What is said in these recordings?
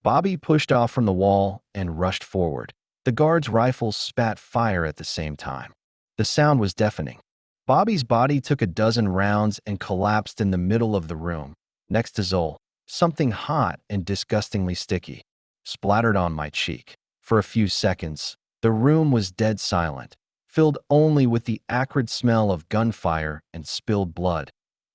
Bobby pushed off from the wall and rushed forward. The guards' rifles spat fire at the same time. The sound was deafening. Bobby's body took a dozen rounds and collapsed in the middle of the room, next to Zol. Something hot and disgustingly sticky splattered on my cheek. For a few seconds, the room was dead silent, filled only with the acrid smell of gunfire and spilled blood.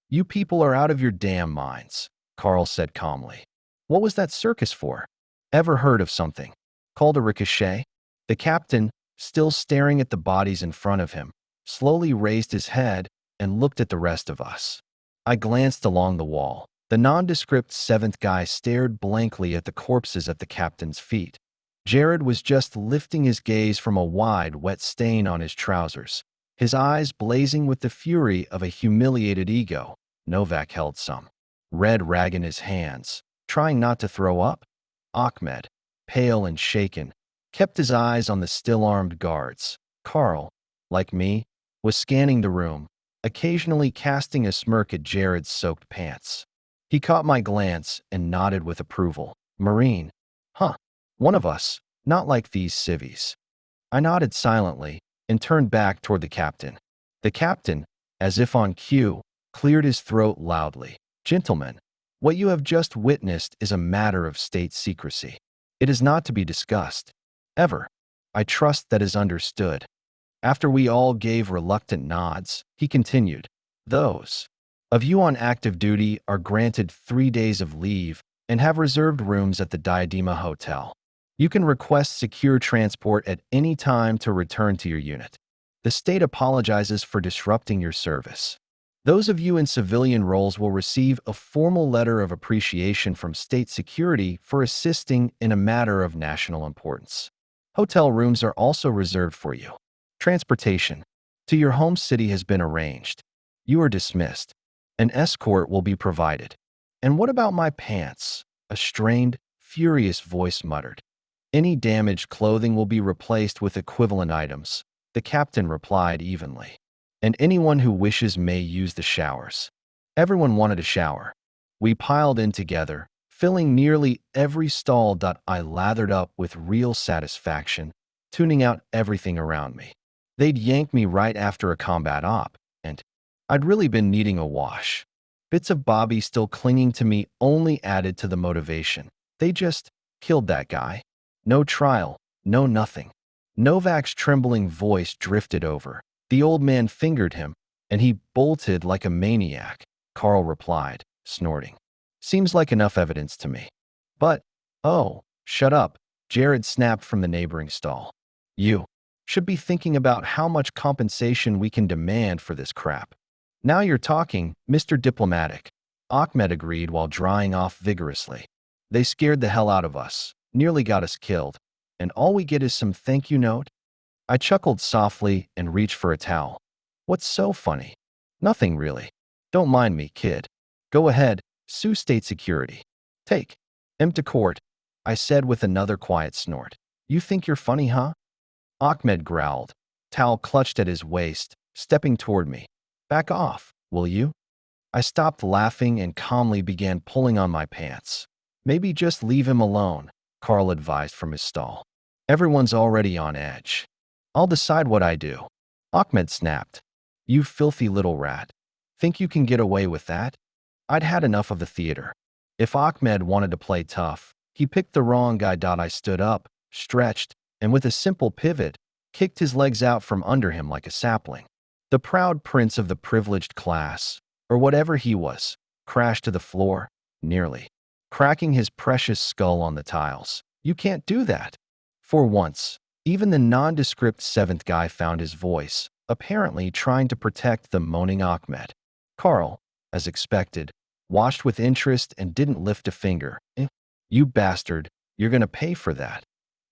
"You people are out of your damn minds," Carl said calmly. "What was that circus for? Ever heard of something called a ricochet?" The captain, still staring at the bodies in front of him, slowly raised his head and looked at the rest of us. I glanced along the wall. The nondescript seventh guy stared blankly at the corpses at the captain's feet. Jared was just lifting his gaze from a wide, wet stain on his trousers, his eyes blazing with the fury of a humiliated ego. Novak held some red rag in his hands, trying not to throw up. Ahmed, pale and shaken, kept his eyes on the still-armed guards. Carl, like me, was scanning the room, occasionally casting a smirk at Jared's soaked pants. He caught my glance and nodded with approval. "Marine. Huh. One of us, not like these civvies." I nodded silently and turned back toward the captain. The captain, as if on cue, cleared his throat loudly. "Gentlemen, what you have just witnessed is a matter of state secrecy. It is not to be discussed. Ever. I trust that is understood." After we all gave reluctant nods, he continued, "Those of you on active duty are granted 3 days of leave and have reserved rooms at the Diadema Hotel. You can request secure transport at any time to return to your unit. The state apologizes for disrupting your service. Those of you in civilian roles will receive a formal letter of appreciation from state security for assisting in a matter of national importance. Hotel rooms are also reserved for you. Transportation to your home city has been arranged. You are dismissed. An escort will be provided." "And what about my pants?" a strained, furious voice muttered. "Any damaged clothing will be replaced with equivalent items," the captain replied evenly. "And anyone who wishes may use the showers." Everyone wanted a shower. We piled in together, filling nearly every stall. I lathered up with real satisfaction, tuning out everything around me. They'd yanked me right after a combat op, and I'd really been needing a wash. Bits of Bobby still clinging to me only added to the motivation. They just killed that guy. No trial, no nothing. Novak's trembling voice drifted over. "The old man fingered him, and he bolted like a maniac," Carl replied, snorting. "Seems like enough evidence to me." "But, oh, shut up," Jared snapped from the neighboring stall. "You should be thinking about how much compensation we can demand for this crap." "Now you're talking, Mr. Diplomatic," Ahmed agreed while drying off vigorously. "They scared the hell out of us, nearly got us killed, and all we get is some thank you note?" I chuckled softly and reached for a towel. "What's so funny?" "Nothing really. Don't mind me, kid. Go ahead, sue state security. Take him to court," I said with another quiet snort. "You think you're funny, huh?" Ahmed growled, towel clutched at his waist, stepping toward me. "Back off, will you?" I stopped laughing and calmly began pulling on my pants. "Maybe just leave him alone," Carl advised from his stall. "Everyone's already on edge." "I'll decide what I do," Ahmed snapped. "You filthy little rat. Think you can get away with that?" I'd had enough of the theater. If Ahmed wanted to play tough, he picked the wrong guy. I stood up, stretched, and with a simple pivot, kicked his legs out from under him like a sapling. The proud prince of the privileged class, or whatever he was, crashed to the floor, nearly cracking his precious skull on the tiles. "You can't do that." For once, even the nondescript seventh guy found his voice, apparently trying to protect the moaning Ahmed. Carl, as expected, watched with interest and didn't lift a finger. "You bastard, you're gonna pay for that."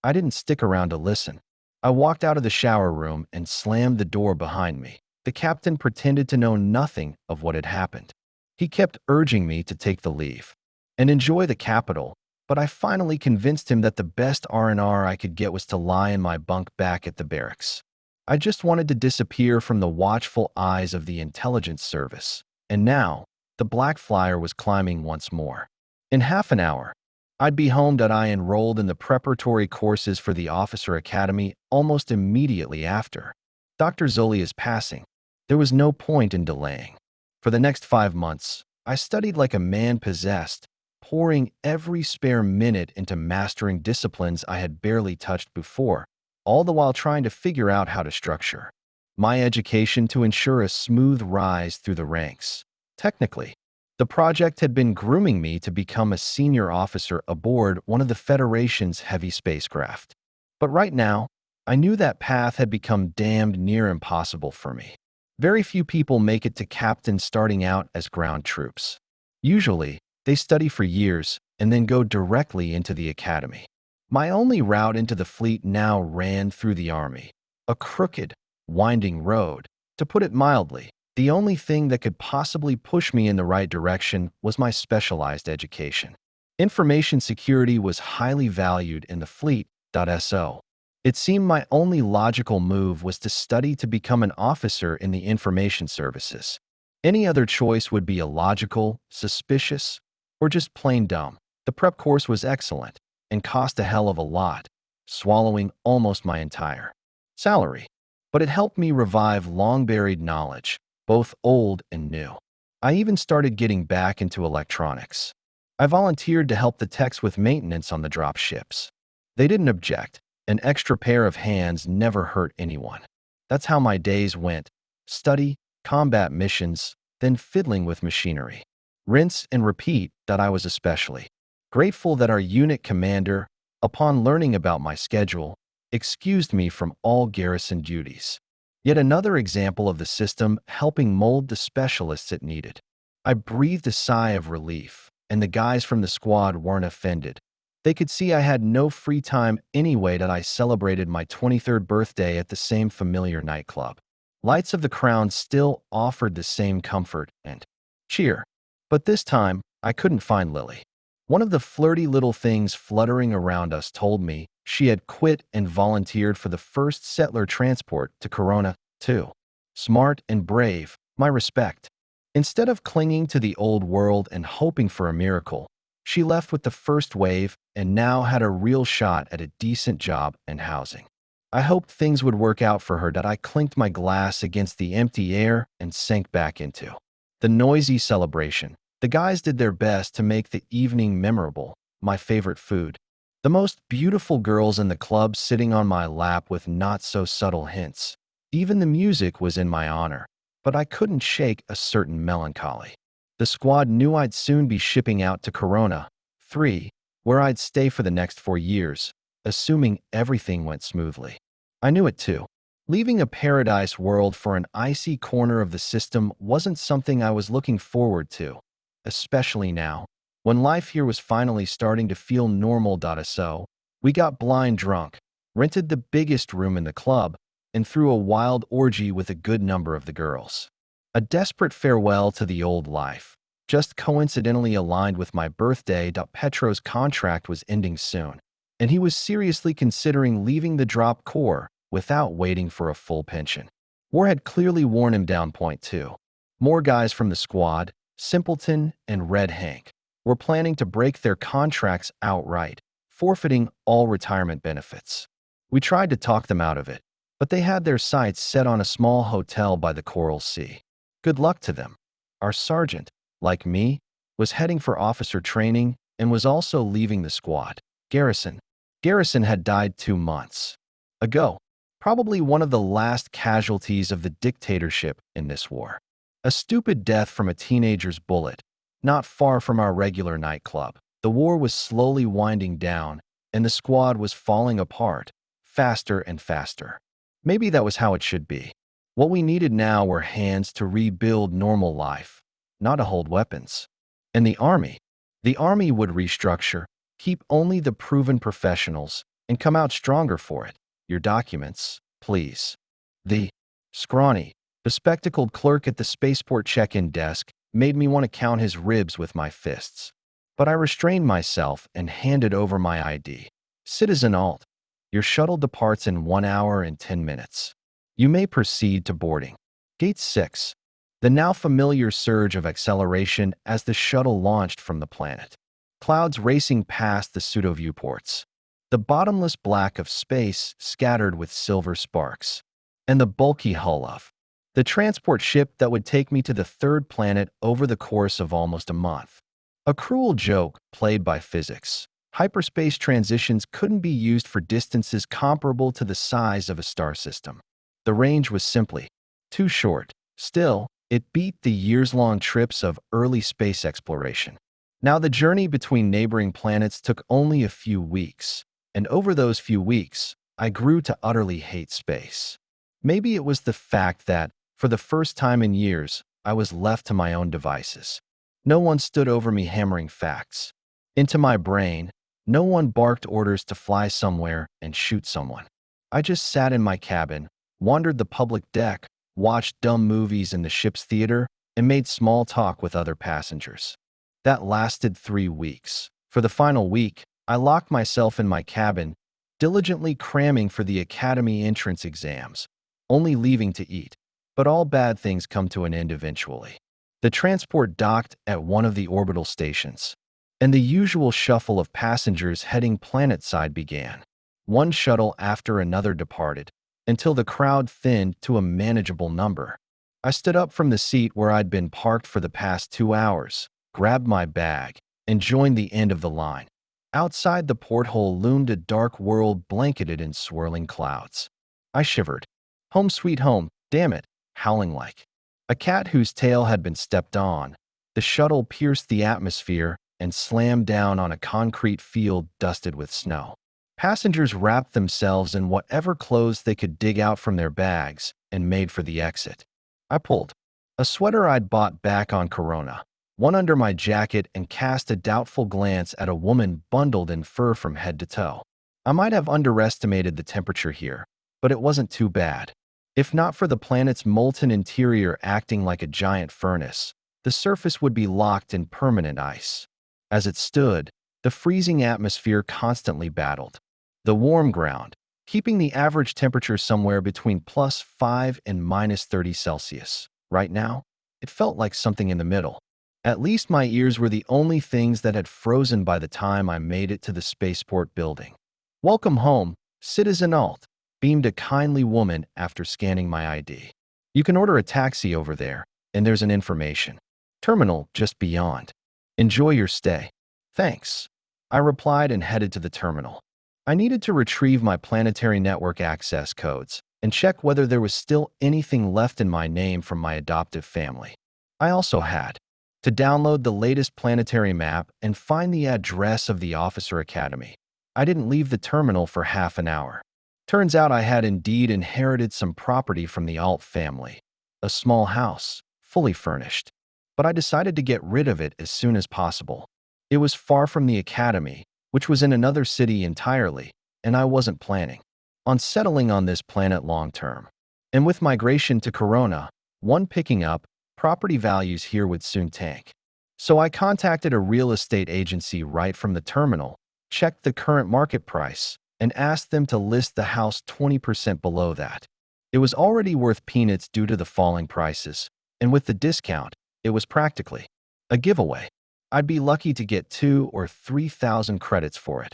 I didn't stick around to listen. I walked out of the shower room and slammed the door behind me. The captain pretended to know nothing of what had happened. He kept urging me to take the leave and enjoy the capital, but I finally convinced him that the best R&R I could get was to lie in my bunk back at the barracks. I just wanted to disappear from the watchful eyes of the intelligence service. And now, the black flyer was climbing once more. In half an hour, I'd be home that I enrolled in the preparatory courses for the Officer Academy almost immediately after. Dr. Zolia's passing. There was no point in delaying. For the next 5 months, I studied like a man possessed, pouring every spare minute into mastering disciplines I had barely touched before, all the while trying to figure out how to structure my education to ensure a smooth rise through the ranks. Technically, the project had been grooming me to become a senior officer aboard one of the Federation's heavy spacecraft. But right now, I knew that path had become damned near impossible for me. Very few people make it to captain starting out as ground troops. Usually, they study for years and then go directly into the academy. My only route into the fleet now ran through the Army, a crooked, winding road. To put it mildly, the only thing that could possibly push me in the right direction was my specialized education. Information security was highly valued in the fleet.so. It seemed my only logical move was to study to become an officer in the information services. Any other choice would be illogical, suspicious, or just plain dumb. The prep course was excellent and cost a hell of a lot, swallowing almost my entire salary. But it helped me revive long-buried knowledge, both old and new. I even started getting back into electronics. I volunteered to help the techs with maintenance on the drop ships. They didn't object. An extra pair of hands never hurt anyone. That's how my days went. Study, combat missions, then fiddling with machinery. Rinse and repeat that I was especially grateful that our unit commander, upon learning about my schedule, excused me from all garrison duties. Yet another example of the system helping mold the specialists it needed. I breathed a sigh of relief, and the guys from the squad weren't offended. They could see I had no free time anyway that I celebrated my 23rd birthday at the same familiar nightclub. Lights of the Crown still offered the same comfort and cheer. But this time, I couldn't find Lily. One of the flirty little things fluttering around us told me she had quit and volunteered for the first settler transport to Corona, too. Smart and brave, my respect. Instead of clinging to the old world and hoping for a miracle, she left with the first wave and now had a real shot at a decent job and housing. I hoped things would work out for her that I clinked my glass against the empty air and sank back into the noisy celebration. The guys did their best to make the evening memorable, my favorite food. The most beautiful girls in the club sitting on my lap with not-so-subtle hints. Even the music was in my honor, but I couldn't shake a certain melancholy. The squad knew I'd soon be shipping out to Corona, 3, where I'd stay for the next 4 years, assuming everything went smoothly. I knew it too. Leaving a paradise world for an icy corner of the system wasn't something I was looking forward to, especially now, when life here was finally starting to feel normal.so. We got blind drunk, rented the biggest room in the club, and threw a wild orgy with a good number of the girls. A desperate farewell to the old life, just coincidentally aligned with my birthday. Petro's contract was ending soon, and he was seriously considering leaving the drop corps without waiting for a full pension. War had clearly worn him down. Point two. More guys from the squad, Simpleton and Red Hank, were planning to break their contracts outright, forfeiting all retirement benefits. We tried to talk them out of it, but they had their sights set on a small hotel by the Coral Sea. Good luck to them. Our sergeant, like me, was heading for officer training and was also leaving the squad. Garrison had died 2 months ago, probably one of the last casualties of the dictatorship in this war. A stupid death from a teenager's bullet, not far from our regular nightclub. The war was slowly winding down, and the squad was falling apart, faster and faster. Maybe that was how it should be. What we needed now were hands to rebuild normal life, not to hold weapons. And the Army would restructure, keep only the proven professionals, and come out stronger for it. Your documents, please. The scrawny, bespectacled clerk at the spaceport check-in desk made me want to count his ribs with my fists. But I restrained myself and handed over my ID. Citizen Alt, your shuttle departs in 1 hour and 10 minutes. You may proceed to boarding. Gate 6. The now familiar surge of acceleration as the shuttle launched from the planet. clouds racing past the pseudo-viewports, the bottomless black of space scattered with silver sparks, and the bulky hull of the transport ship that would take me to the third planet over the course of almost a month. A cruel joke played by physics. Hyperspace transitions couldn't be used for distances comparable to the size of a star system. The range was simply too short. Still, it beat the years-long trips of early space exploration. Now the journey between neighboring planets took only a few weeks, and over those few weeks, I grew to utterly hate space. Maybe it was the fact that, for the first time in years, I was left to my own devices. No one stood over me hammering facts into my brain. No one barked orders to fly somewhere and shoot someone. I just sat in my cabin, wandered the public deck, watched dumb movies in the ship's theater, and made small talk with other passengers. That lasted 3 weeks. For the final week, I locked myself in my cabin, diligently cramming for the academy entrance exams, only leaving to eat. But all bad things come to an end eventually. The transport docked at one of the orbital stations, and the usual shuffle of passengers heading planet-side began. One shuttle after another departed, until the crowd thinned to a manageable number. I stood up from the seat where I'd been parked for the past 2 hours, grabbed my bag, and joined the end of the line. Outside the porthole loomed a dark world blanketed in swirling clouds. I shivered. Home sweet home, damn it, howling like a cat whose tail had been stepped on. The shuttle pierced the atmosphere and slammed down on a concrete field dusted with snow. Passengers wrapped themselves in whatever clothes they could dig out from their bags and made for the exit. I pulled a sweater I'd bought back on Corona, one under my jacket, and cast a doubtful glance at a woman bundled in fur from head to toe. I might have underestimated the temperature here, but it wasn't too bad. If not for the planet's molten interior acting like a giant furnace, the surface would be locked in permanent ice. As it stood, the freezing atmosphere constantly battled the warm ground, keeping the average temperature somewhere between +5 and -30 Celsius. Right now, it felt like something in the middle. At least my ears were the only things that had frozen by the time I made it to the spaceport building. "Welcome home, Citizen Alt," beamed a kindly woman after scanning my ID. "You can order a taxi over there, and there's an information terminal just beyond. Enjoy your stay." "Thanks," I replied and headed to the terminal. I needed to retrieve my planetary network access codes and check whether there was still anything left in my name from my adoptive family. I also had to download the latest planetary map and find the address of the Officer Academy. I didn't leave the terminal for half an hour. Turns out I had indeed inherited some property from the Alt family, a small house, fully furnished. But I decided to get rid of it as soon as possible. It was far from the academy, which was in another city entirely, and I wasn't planning on settling on this planet long term. And with migration to Corona, one picking up, property values here would soon tank. So I contacted a real estate agency right from the terminal, checked the current market price, and asked them to list the house 20% below that. It was already worth peanuts due to the falling prices, and with the discount, it was practically a giveaway. I'd be lucky to get 2,000 or 3,000 credits for it.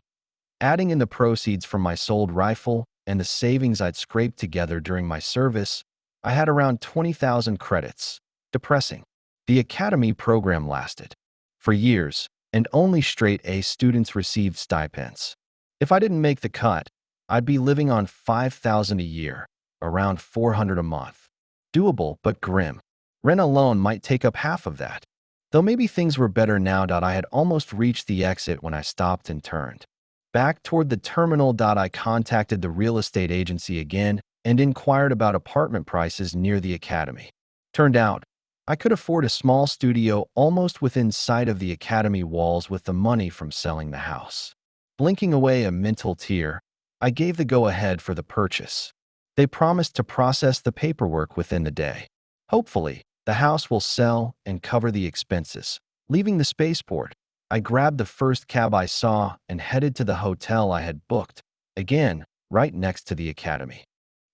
Adding in the proceeds from my sold rifle and the savings I'd scraped together during my service, I had around 20,000 credits. Depressing. The academy program lasted for years, and only straight-A students received stipends. If I didn't make the cut, I'd be living on 5,000 a year, around 400 a month. Doable, but grim. Rent alone might take up half of that. Though maybe things were better now. I had almost reached the exit when I stopped and turned back toward the terminal. I contacted the real estate agency again and inquired about apartment prices near the academy. Turned out, I could afford a small studio almost within sight of the academy walls with the money from selling the house. Blinking away a mental tear, I gave the go-ahead for the purchase. They promised to process the paperwork within the day. Hopefully, the house will sell and cover the expenses. Leaving the spaceport, I grabbed the first cab I saw and headed to the hotel I had booked, again, right next to the academy.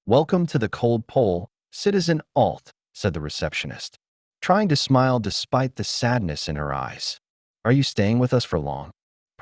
"Welcome to the cold pole, Citizen Alt," said the receptionist, trying to smile despite the sadness in her eyes. "Are you staying with us for long?"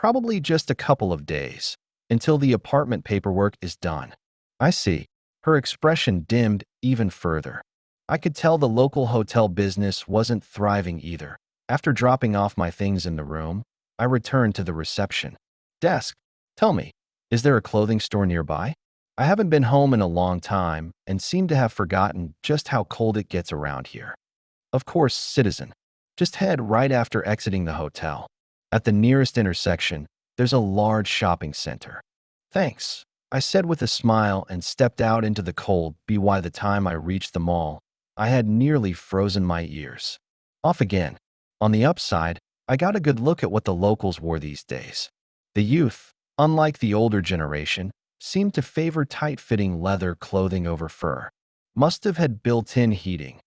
Probably just a couple of days, until the apartment paperwork is done. I see. Her expression dimmed even further. I could tell the local hotel business wasn't thriving either. After dropping off my things in the room, I returned to the reception desk. Tell me, is there a clothing store nearby? I haven't been home in a long time and seem to have forgotten just how cold it gets around here. Of course, citizen. Just head right after exiting the hotel. At the nearest intersection, there's a large shopping center. Thanks, I said with a smile and stepped out into the cold. By the time I reached the mall, I had nearly frozen my ears. Off again. On the upside, I got a good look at what the locals wore these days. The youth, unlike the older generation, seemed to favor tight-fitting leather clothing over fur. Must have had built-in heating.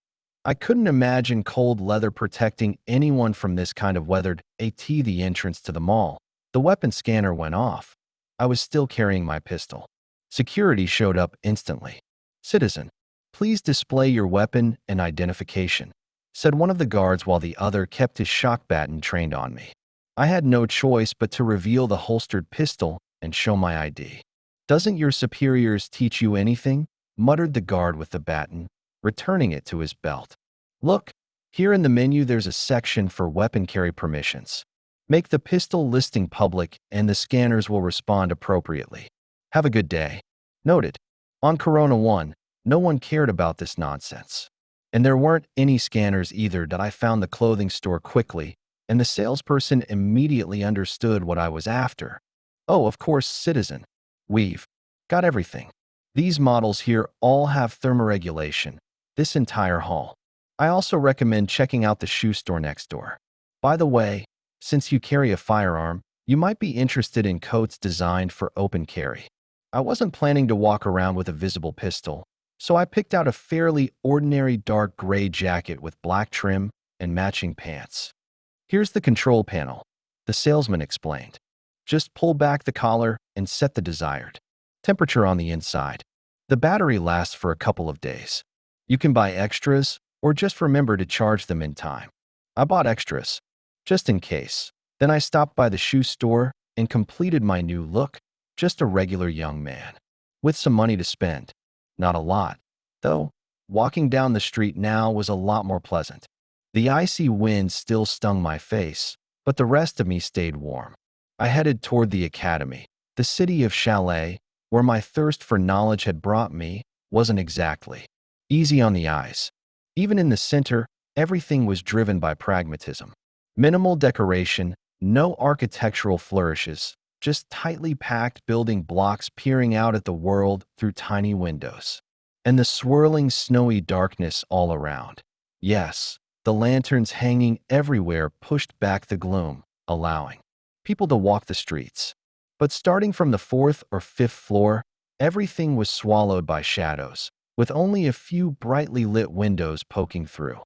I couldn't imagine cold leather protecting anyone from this kind of weathered. At the entrance to the mall, the weapon scanner went off. I was still carrying my pistol. Security showed up instantly. Citizen, please display your weapon and identification, said one of the guards while the other kept his shock baton trained on me. I had no choice but to reveal the holstered pistol and show my ID. Doesn't your superiors teach you anything? Muttered the guard with the baton, returning it to his belt. Look, here in the menu there's a section for weapon carry permissions. Make the pistol listing public and the scanners will respond appropriately. Have a good day. Noted. On Corona 1, no one cared about this nonsense. And there weren't any scanners either. I found the clothing store quickly, and the salesperson immediately understood what I was after. Oh, of course, citizen. We've got everything. These models here all have thermoregulation, this entire hall. I also recommend checking out the shoe store next door. By the way, since you carry a firearm, you might be interested in coats designed for open carry. I wasn't planning to walk around with a visible pistol, so I picked out a fairly ordinary dark gray jacket with black trim and matching pants. Here's the control panel, the salesman explained. Just pull back the collar and set the desired temperature on the inside. The battery lasts for a couple of days. You can buy extras or just remember to charge them in time. I bought extras, just in case. Then I stopped by the shoe store and completed my new look, just a regular young man, with some money to spend. Not a lot, though. Walking down the street now was a lot more pleasant. The icy wind still stung my face, but the rest of me stayed warm. I headed toward the academy. The city of Chalet, where my thirst for knowledge had brought me, wasn't exactly easy on the eyes. Even in the center, everything was driven by pragmatism. Minimal decoration, no architectural flourishes, just tightly packed building blocks peering out at the world through tiny windows. And the swirling snowy darkness all around. Yes, the lanterns hanging everywhere pushed back the gloom, allowing people to walk the streets. But starting from the 4th or 5th floor, everything was swallowed by shadows, with only a few brightly lit windows poking through.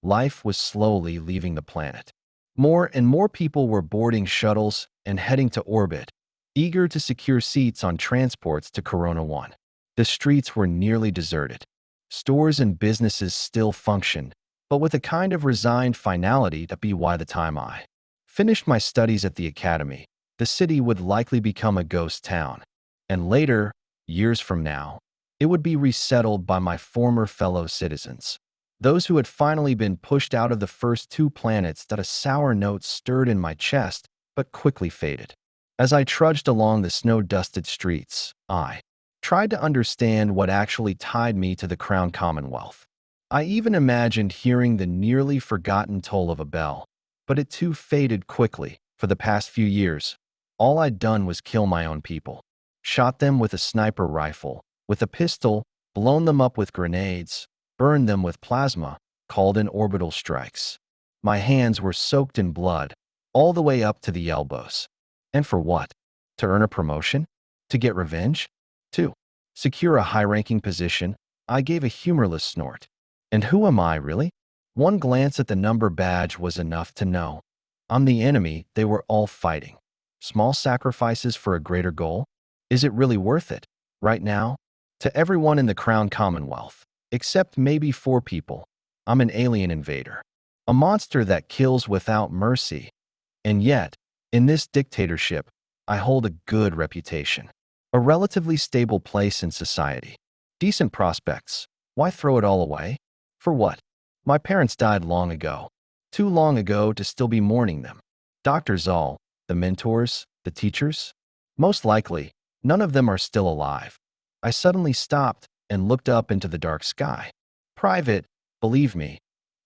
Life was slowly leaving the planet. More and more people were boarding shuttles and heading to orbit, eager to secure seats on transports to Corona 1. The streets were nearly deserted. Stores and businesses still functioned, but with a kind of resigned finality that by the time I finished my studies at the academy, the city would likely become a ghost town. And later, years from now, it would be resettled by my former fellow citizens. Those who had finally been pushed out of the first 2 planets. That a sour note stirred in my chest, but quickly faded. As I trudged along the snow-dusted streets, I tried to understand what actually tied me to the Crown Commonwealth. I even imagined hearing the nearly forgotten toll of a bell, but it too faded quickly. For the past few years, all I'd done was kill my own people. Shot them with a sniper rifle, with a pistol, blown them up with grenades, burned them with plasma, called in orbital strikes. My hands were soaked in blood, all the way up to the elbows. And for what? To earn a promotion? To get revenge? To secure a high-ranking position? I gave a humorless snort. And who am I, really? One glance at the number badge was enough to know. I'm the enemy they were all fighting. Small sacrifices for a greater goal? Is it really worth it? Right now? To everyone in the Crown Commonwealth, except maybe 4 people, I'm an alien invader. A monster that kills without mercy. And yet, In this dictatorship, I hold a good reputation. A relatively stable place in society. Decent prospects. Why throw it all away? For what? My parents died long ago. Too long ago to still be mourning them. Dr. Zoll, the mentors, the teachers? Most likely, none of them are still alive. I suddenly stopped and looked up into the dark sky. Private, believe me,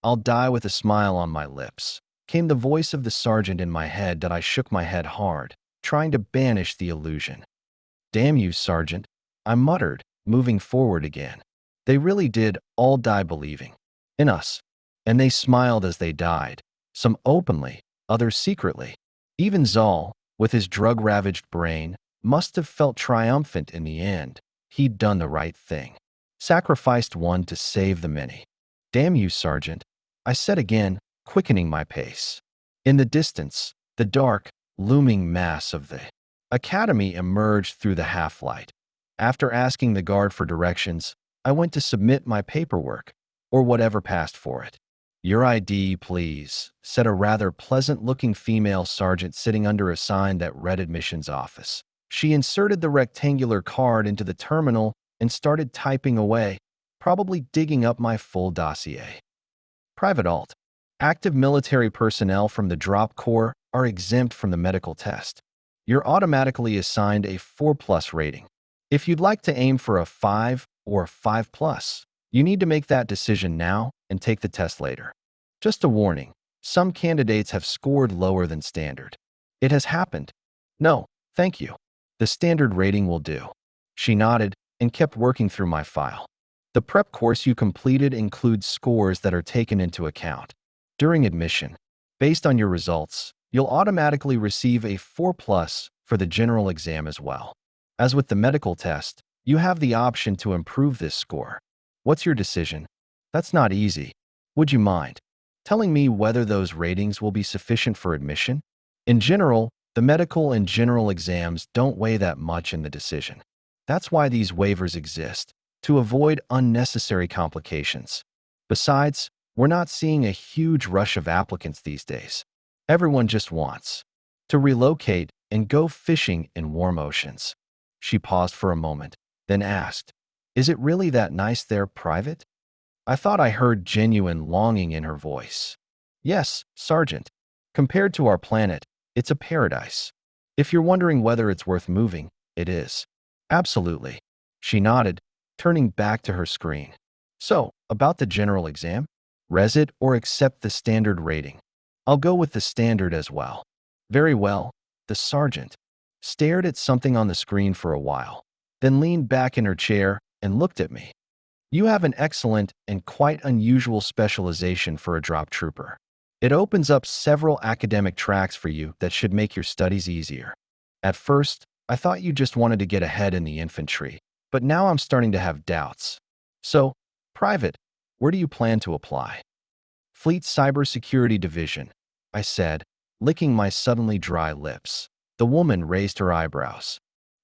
I'll die with a smile on my lips. Came the voice of the sergeant in my head that I shook my head hard, trying to banish the illusion. Damn you, Sergeant, I muttered, moving forward again. They really did all die believing in us. And they smiled as they died, some openly, others secretly. Even Zoll, with his drug-ravaged brain, must have felt triumphant in the end. He'd done the right thing. Sacrificed one to save the many. Damn you, Sergeant, I said again, quickening my pace. In the distance, the dark, looming mass of the academy emerged through the half-light. After asking the guard for directions, I went to submit my paperwork, or whatever passed for it. Your ID, please, said a rather pleasant-looking female sergeant sitting under a sign that read admissions office. She inserted the rectangular card into the terminal and started typing away, probably digging up my full dossier. Private Alt. Active military personnel from the Drop Corps are exempt from the medical test. You're automatically assigned a 4+ rating. If you'd like to aim for a 5 or 5+, you need to make that decision now and take the test later. Just a warning, some candidates have scored lower than standard. It has happened. No, thank you. The standard rating will do. She nodded and kept working through my file. The prep course you completed includes scores that are taken into account. During admission, based on your results, you'll automatically receive a 4+ for the general exam as well. As with the medical test, you have the option to improve this score. What's your decision? That's not easy. Would you mind telling me whether those ratings will be sufficient for admission? In general, the medical and general exams don't weigh that much in the decision. That's why these waivers exist, to avoid unnecessary complications. Besides, we're not seeing a huge rush of applicants these days. Everyone just wants to relocate and go fishing in warm oceans. She paused for a moment, then asked, "Is it really that nice there, Private?" I thought I heard genuine longing in her voice. Yes, Sergeant. Compared to our planet, it's a paradise. If you're wondering whether it's worth moving, it is. Absolutely. She nodded, turning back to her screen. So, about the general exam? Res it or accept the standard rating? I'll go with the standard as well. Very well. The sergeant stared at something on the screen for a while, then leaned back in her chair and looked at me. You have an excellent and quite unusual specialization for a drop trooper. It opens up several academic tracks for you that should make your studies easier. At first, I thought you just wanted to get ahead in the infantry, but now I'm starting to have doubts. So, Private, where do you plan to apply? Fleet Cybersecurity Division, I said, licking my suddenly dry lips. The woman raised her eyebrows.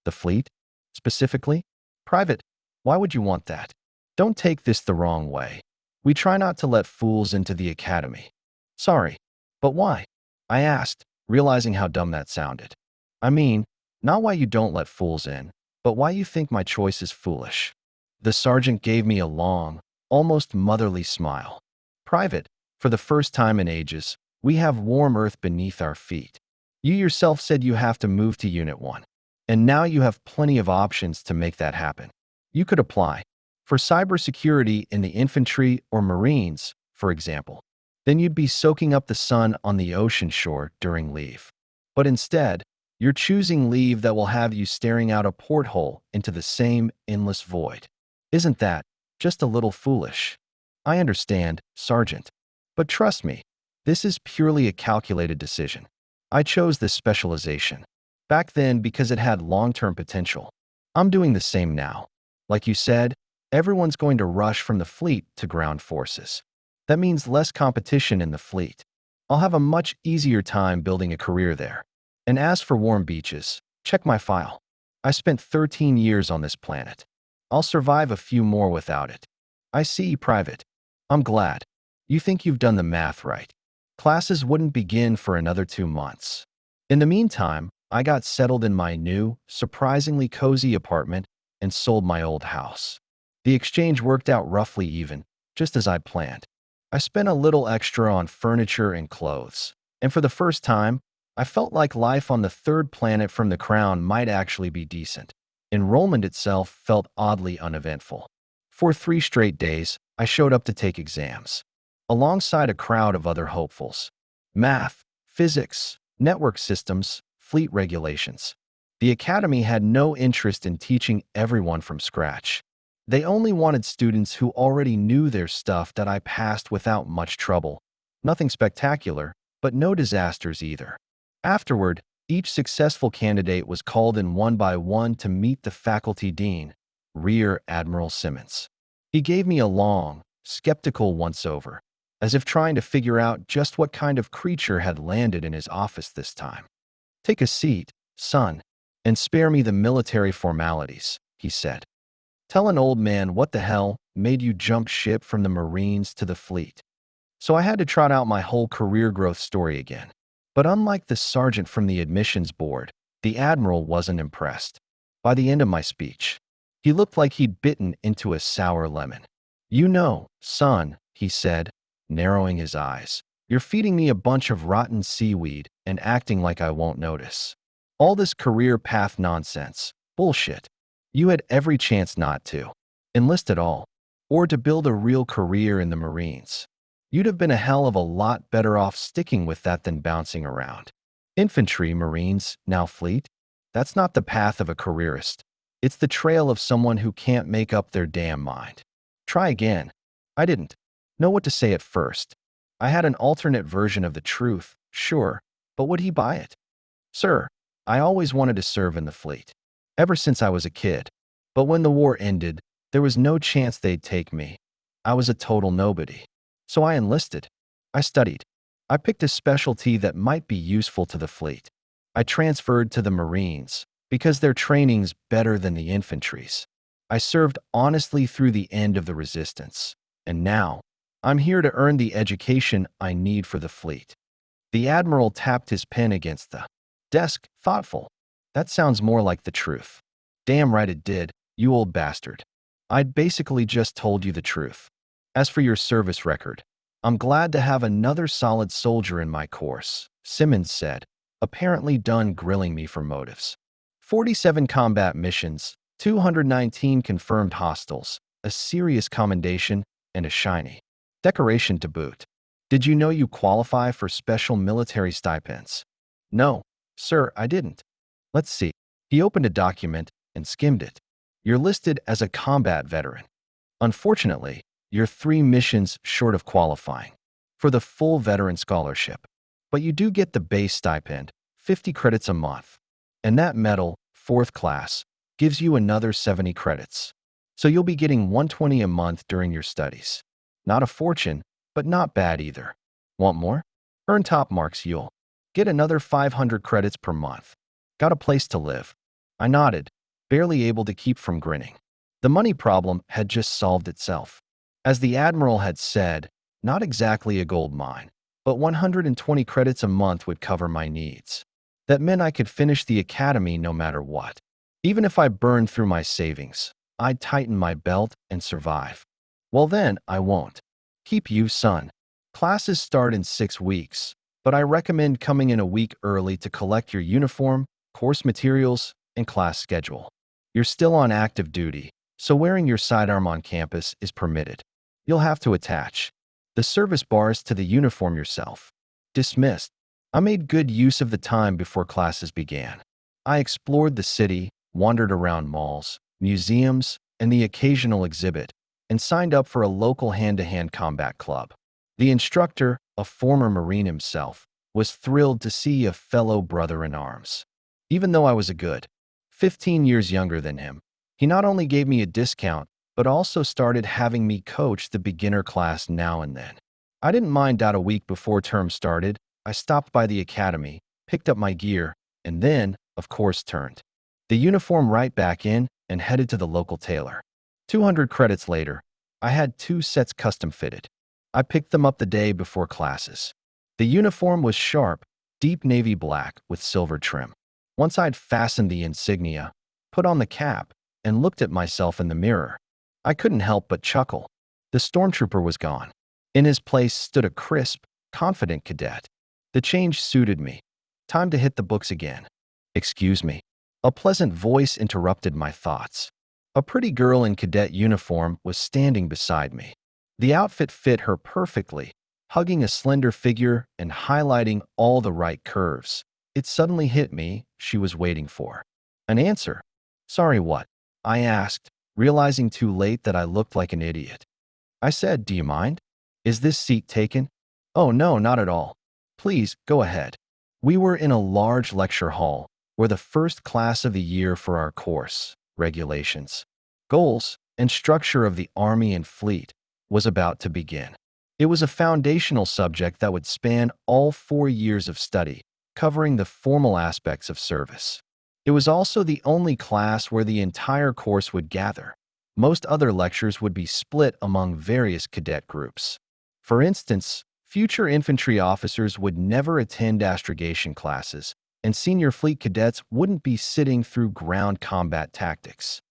The fleet? Specifically? Private, why would you want that? Don't take this the wrong way. We try not to let fools into the academy. Sorry, but why? I asked, realizing how dumb that sounded. I mean, not why you don't let fools in, but why you think my choice is foolish. The sergeant gave me a long, almost motherly smile. Private, for the first time in ages, we have warm earth beneath our feet. You yourself said you have to move to Unit 1. And now you have plenty of options to make that happen. You could apply for cybersecurity in the infantry or Marines, for example. Then you'd be soaking up the sun on the ocean shore during leave. But instead, you're choosing leave that will have you staring out a porthole into the same endless void. Isn't that just a little foolish? I understand, Sergeant. But trust me, this is purely a calculated decision. I chose this specialization back then because it had long-term potential. I'm doing the same now. Like you said, everyone's going to rush from the fleet to ground forces. That means less competition in the fleet. I'll have a much easier time building a career there. And as for warm beaches, check my file. I spent 13 years on this planet. I'll survive a few more without it. I see, Private. I'm glad. You think you've done the math right. Classes wouldn't begin for another 2 months. In the meantime, I got settled in my new, surprisingly cozy apartment and sold my old house. The exchange worked out roughly even, just as I'd planned. I spent a little extra on furniture and clothes, and for the first time, I felt like life on the third planet from the crown might actually be decent. Enrollment itself felt oddly uneventful. For 3 straight days, I showed up to take exams, alongside a crowd of other hopefuls. Math, physics, network systems, fleet regulations. The academy had no interest in teaching everyone from scratch. They only wanted students who already knew their stuff that I passed without much trouble. Nothing spectacular, but no disasters either. Afterward, each successful candidate was called in one by one to meet the faculty dean, Rear Admiral Simmons. He gave me a long, skeptical once-over, as if trying to figure out just what kind of creature had landed in his office this time. "Take a seat, son, and spare me the military formalities," he said. "Tell an old man what the hell made you jump ship from the Marines to the fleet." So I had to trot out my whole career growth story again. But unlike the sergeant from the admissions board, the admiral wasn't impressed. By the end of my speech, he looked like he'd bitten into a sour lemon. "You know, son," he said, narrowing his eyes, "you're feeding me a bunch of rotten seaweed and acting like I won't notice. All this career path nonsense. Bullshit. You had every chance not to enlist at all, or to build a real career in the Marines. You'd have been a hell of a lot better off sticking with that than bouncing around. Infantry, Marines, now fleet? That's not the path of a careerist. It's the trail of someone who can't make up their damn mind. Try again." I didn't know what to say at first. I had an alternate version of the truth, sure, but would he buy it? "Sir, I always wanted to serve in the fleet, ever since I was a kid. But when the war ended, there was no chance they'd take me. I was a total nobody. So I enlisted. I studied. I picked a specialty that might be useful to the fleet. I transferred to the Marines because their training's better than the infantry's. I served honestly through the end of the resistance. And now, I'm here to earn the education I need for the fleet." The admiral tapped his pen against the desk, thoughtful. "That sounds more like the truth." "Damn right it did, you old bastard. I'd basically just told you the truth. As for your service record, I'm glad to have another solid soldier in my course," Simmons said, apparently done grilling me for motives. 47 combat missions, 219 confirmed hostiles, a serious commendation, and a shiny decoration to boot. "Did you know you qualify for special military stipends?" "No, sir, I didn't." "Let's see." He opened a document and skimmed it. "You're listed as a combat veteran. Unfortunately, you're 3 missions short of qualifying for the full veteran scholarship. But you do get the base stipend, 50 credits a month. And that medal, 4th class, gives you another 70 credits. So you'll be getting 120 a month during your studies. Not a fortune, but not bad either. Want more? Earn top marks, you'll get another 500 credits per month. Got a place to live." I nodded, barely able to keep from grinning. The money problem had just solved itself. As the admiral had said, not exactly a gold mine, but 120 credits a month would cover my needs. That meant I could finish the academy no matter what. Even if I burned through my savings, I'd tighten my belt and survive. "Well then, I won't keep you, son. Classes start in 6 weeks, but I recommend coming in a week early to collect your uniform, course materials, and class schedule. You're still on active duty, so wearing your sidearm on campus is permitted. You'll have to attach the service bars to the uniform yourself." Dismissed. I made good use of the time before classes began. I explored the city, wandered around malls, museums, and the occasional exhibit, and signed up for a local hand-to-hand combat club. The instructor, a former Marine himself, was thrilled to see a fellow brother in arms. Even though I was a good 15 years younger than him, he not only gave me a discount, but also started having me coach the beginner class now and then. I didn't mind that. A week before term started, I stopped by the academy, picked up my gear, and then, of course, turned the uniform right back in and headed to the local tailor. 200 credits later, I had 2 sets custom fitted. I picked them up the day before classes. The uniform was sharp, deep navy black with silver trim. Once I'd fastened the insignia, put on the cap, and looked at myself in the mirror, I couldn't help but chuckle. The stormtrooper was gone. In his place stood a crisp, confident cadet. The change suited me. Time to hit the books again. Excuse me. A pleasant voice interrupted my thoughts. A pretty girl in cadet uniform was standing beside me. The outfit fit her perfectly, hugging a slender figure and highlighting all the right curves. It suddenly hit me she was waiting for an answer. Sorry, what? I asked, realizing too late that I looked like an idiot. I said, do you mind? Is this seat taken? Oh, no, not at all. Please, go ahead. We were in a large lecture hall, where the first class of the year for our course, regulations, goals, and structure of the Army and Fleet, was about to begin. It was a foundational subject that would span all 4 years of study, covering the formal aspects of service. It was also the only class where the entire course would gather. Most other lectures would be split among various cadet groups. For instance, future infantry officers would never attend astrogation classes, and senior fleet cadets wouldn't be sitting through ground combat tactics.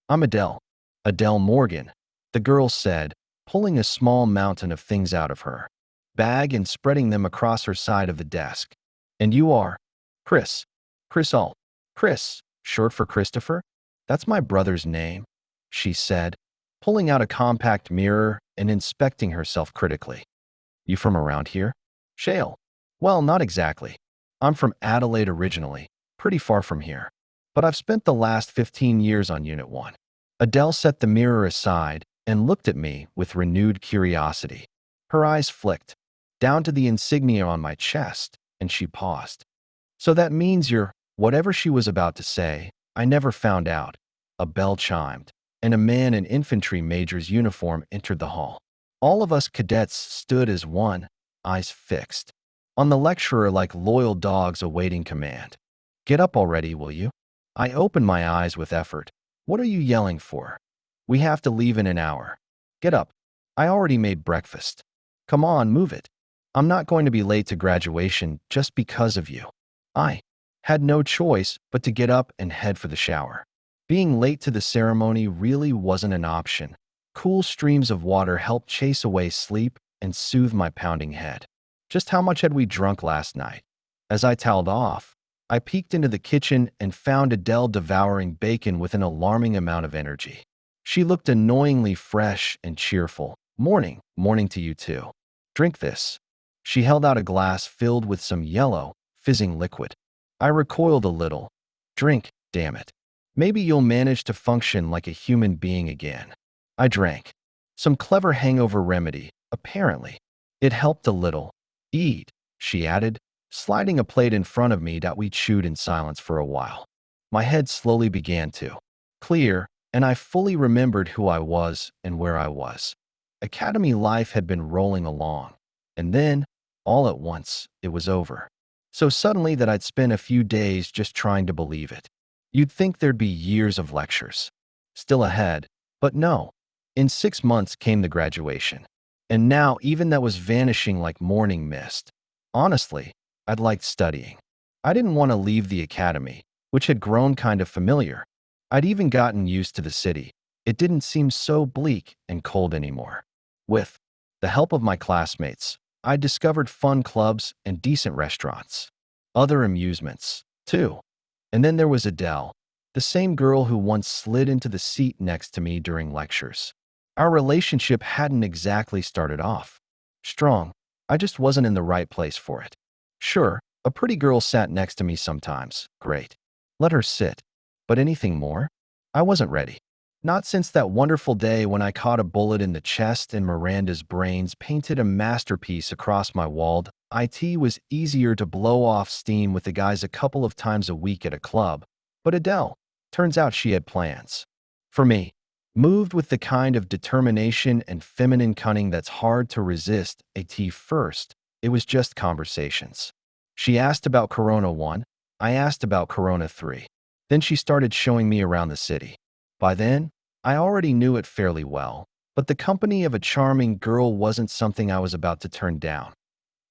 I'm Adele. Adele Morgan, the girl said, pulling a small mountain of things out of her bag and spreading them across her side of the desk. And you are? Chris. Chris Alt. Chris, short for Christopher? That's my brother's name, she said, pulling out a compact mirror and inspecting herself critically. You from around here? Shale. Well, not exactly. I'm from Adelaide originally, pretty far from here. But I've spent the last 15 years on Unit 1. Adele set the mirror aside and looked at me with renewed curiosity. Her eyes flicked down to the insignia on my chest, and she paused. So that means you're, whatever she was about to say, I never found out. A bell chimed, and a man in infantry major's uniform entered the hall. All of us cadets stood as one, eyes fixed on the lecturer like loyal dogs awaiting command. Get up already, will you? I opened my eyes with effort. What are you yelling for? We have to leave in an hour. Get up. I already made breakfast. Come on, move it. I'm not going to be late to graduation just because of you. I had no choice but to get up and head for the shower. Being late to the ceremony really wasn't an option. Cool streams of water helped chase away sleep and soothe my pounding head. Just how much had we drunk last night? As I toweled off, I peeked into the kitchen and found Adele devouring bacon with an alarming amount of energy. She looked annoyingly fresh and cheerful. Morning to you too. Drink this. She held out a glass filled with some yellow, fizzing liquid. I recoiled a little. Drink, damn it. Maybe you'll manage to function like a human being again. I drank. Some clever hangover remedy, apparently. It helped a little. Eat, she added, sliding a plate in front of me that we chewed in silence for a while. My head slowly began to clear, and I fully remembered who I was and where I was. Academy life had been rolling along, and then, all at once, it was over. So suddenly that I'd spent a few days just trying to believe it. You'd think there'd be years of lectures still ahead, but no. In 6 months came the graduation, and now even that was vanishing like morning mist. Honestly, I'd liked studying. I didn't want to leave the academy, which had grown kind of familiar. I'd even gotten used to the city. It didn't seem so bleak and cold anymore. With the help of my classmates, I discovered fun clubs and decent restaurants. Other amusements, too. And then there was Adele, the same girl who once slid into the seat next to me during lectures. Our relationship hadn't exactly started off strong. I just wasn't in the right place for it. Sure, a pretty girl sat next to me sometimes. Great. Let her sit. But anything more? I wasn't ready. Not since that wonderful day when I caught a bullet in the chest and Miranda's brains painted a masterpiece across my wall. It was easier to blow off steam with the guys a couple of times a week at a club. But Adele, turns out she had plans. For me, moved with the kind of determination and feminine cunning that's hard to resist. At first, it was just conversations. She asked about Corona 1, I asked about Corona 3. Then she started showing me around the city. By then, I already knew it fairly well, but the company of a charming girl wasn't something I was about to turn down.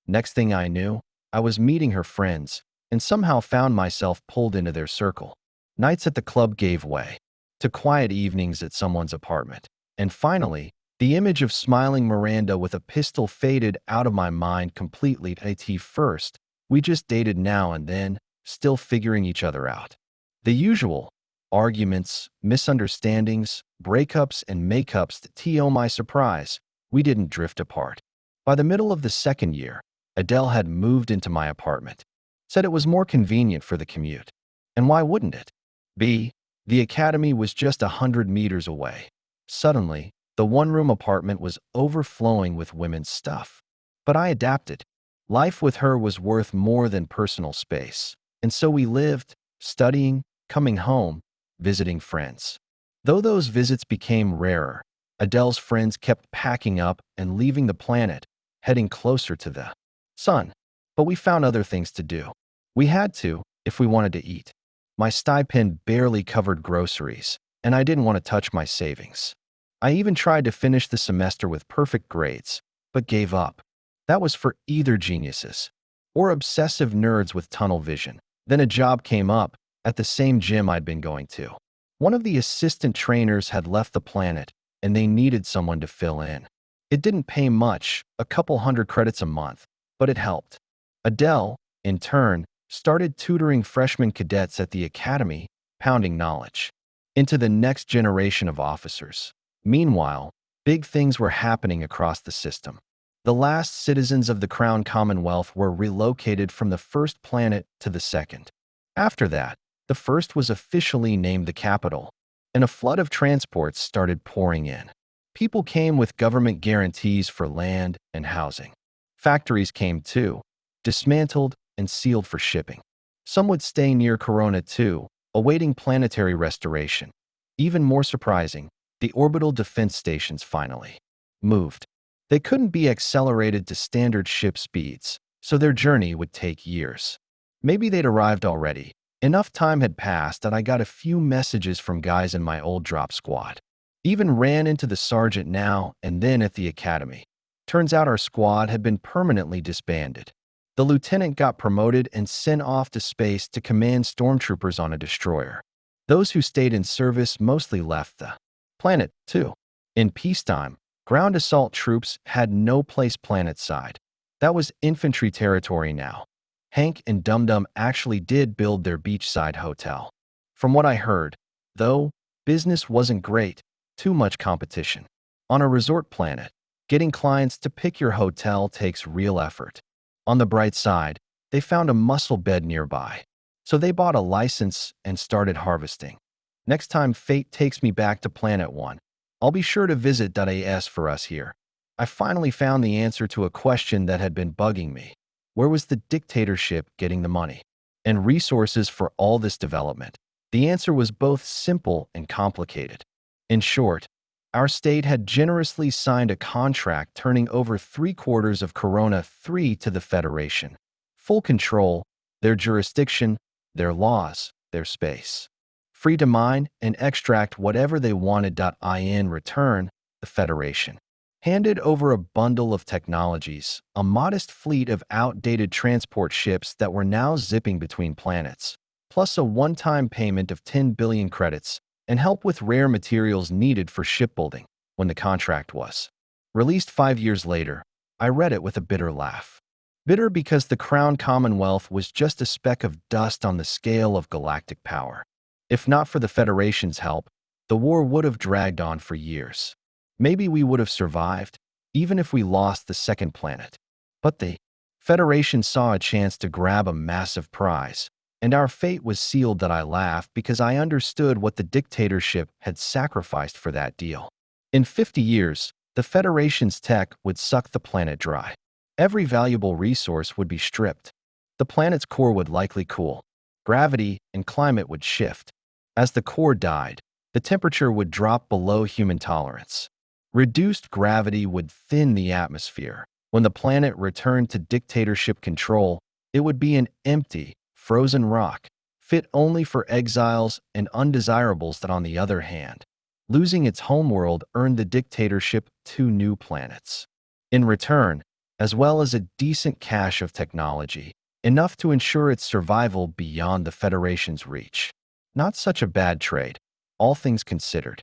Next thing I knew, I was meeting her friends and somehow found myself pulled into their circle. Nights at the club gave way to quiet evenings at someone's apartment. And finally, the image of smiling Miranda with a pistol faded out of my mind completely. At first, we just dated now and then, still figuring each other out. The usual arguments, misunderstandings, breakups, and makeups. To my surprise, we didn't drift apart. By the middle of the second year, Adele had moved into my apartment, said it was more convenient for the commute. And why wouldn't it? B. The academy was just 100 meters away. Suddenly, the one-room apartment was overflowing with women's stuff. But I adapted. Life with her was worth more than personal space. And so we lived, studying, coming home, visiting friends. Though those visits became rarer, Adele's friends kept packing up and leaving the planet, heading closer to the sun. But we found other things to do. We had to, if we wanted to eat. My stipend barely covered groceries, and I didn't want to touch my savings. I even tried to finish the semester with perfect grades, but gave up. That was for either geniuses or obsessive nerds with tunnel vision. Then a job came up at the same gym I'd been going to. One of the assistant trainers had left the planet, and they needed someone to fill in. It didn't pay much, a couple hundred credits a month, but it helped. Adele, in turn, started tutoring freshman cadets at the academy, pounding knowledge into the next generation of officers. Meanwhile, big things were happening across the system. The last citizens of the Crown Commonwealth were relocated from the first planet to the second. After that, the first was officially named the capital, and a flood of transports started pouring in. People came with government guarantees for land and housing. Factories came too, dismantled and sealed for shipping. Some would stay near Corona too, awaiting planetary restoration. Even more surprising, the orbital defense stations finally moved. They couldn't be accelerated to standard ship speeds, so their journey would take years. Maybe they'd arrived already. Enough time had passed that I got a few messages from guys in my old drop squad. Even ran into the sergeant now and then at the academy. Turns out our squad had been permanently disbanded. The lieutenant got promoted and sent off to space to command stormtroopers on a destroyer. Those who stayed in service mostly left the planet, too. In peacetime, ground assault troops had no place planetside. That was infantry territory now. Hank and Dum Dum actually did build their beachside hotel. From what I heard, though, business wasn't great, too much competition. On a resort planet, getting clients to pick your hotel takes real effort. On the bright side, they found a muscle bed nearby, so they bought a license and started harvesting. Next time fate takes me back to Planet 1, I'll be sure to visit .as for us here. I finally found the answer to a question that had been bugging me. Where was the dictatorship getting the money and resources for all this development? The answer was both simple and complicated. In short, our state had generously signed a contract turning over 3/4 of Corona 3 to the Federation. Full control, their jurisdiction, their laws, their space. Free to mine and extract whatever they wanted. In return, the Federation handed over a bundle of technologies, a modest fleet of outdated transport ships that were now zipping between planets, plus a one-time payment of 10 billion credits and help with rare materials needed for shipbuilding. When the contract was released 5 years later, I read it with a bitter laugh. Bitter because the Crown Commonwealth was just a speck of dust on the scale of galactic power. If not for the Federation's help, the war would have dragged on for years. Maybe we would have survived, even if we lost the second planet. But the Federation saw a chance to grab a massive prize, and our fate was sealed. I laughed because I understood what the dictatorship had sacrificed for that deal. In 50 years, the Federation's tech would suck the planet dry. Every valuable resource would be stripped. The planet's core would likely cool. Gravity and climate would shift. As the core died, the temperature would drop below human tolerance. Reduced gravity would thin the atmosphere. When the planet returned to dictatorship control, it would be an empty, frozen rock, fit only for exiles and undesirables. On the other hand, losing its homeworld earned the dictatorship 2 new planets. In return, as well as a decent cache of technology, enough to ensure its survival beyond the Federation's reach. Not such a bad trade, all things considered.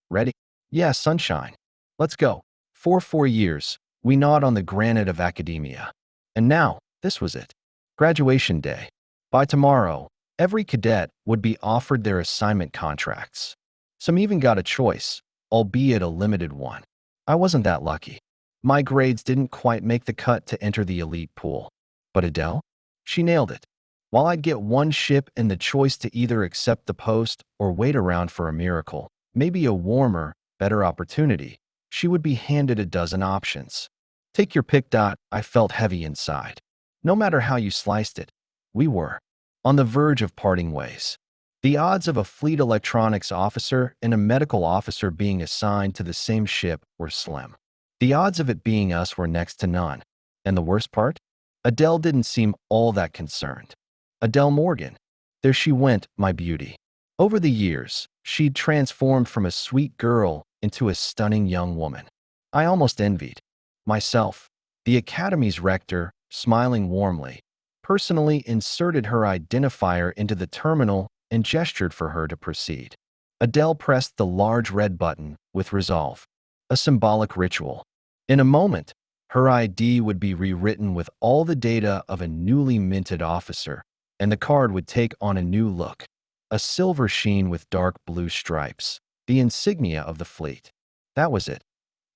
Ready? Yeah, sunshine. Let's go. For 4 years, we gnawed on the granite of academia. And now, this was it. Graduation day. By tomorrow, every cadet would be offered their assignment contracts. Some even got a choice, albeit a limited one. I wasn't that lucky. My grades didn't quite make the cut to enter the elite pool. But Adele? She nailed it. While I'd get one ship and the choice to either accept the post or wait around for a miracle, maybe a warmer, better opportunity, she would be handed a dozen options. Take your pick. I felt heavy inside. No matter how you sliced it, we were on the verge of parting ways. The odds of a fleet electronics officer and a medical officer being assigned to the same ship were slim. The odds of it being us were next to none. And the worst part? Adele didn't seem all that concerned. Adele Morgan. There she went, my beauty. Over the years, she'd transformed from a sweet girl into a stunning young woman. I almost envied myself. The Academy's rector, smiling warmly, personally inserted her identifier into the terminal and gestured for her to proceed. Adele pressed the large red button with resolve, a symbolic ritual. In a moment, her ID would be rewritten with all the data of a newly minted officer, and the card would take on a new look, a silver sheen with dark blue stripes, the insignia of the fleet. That was it.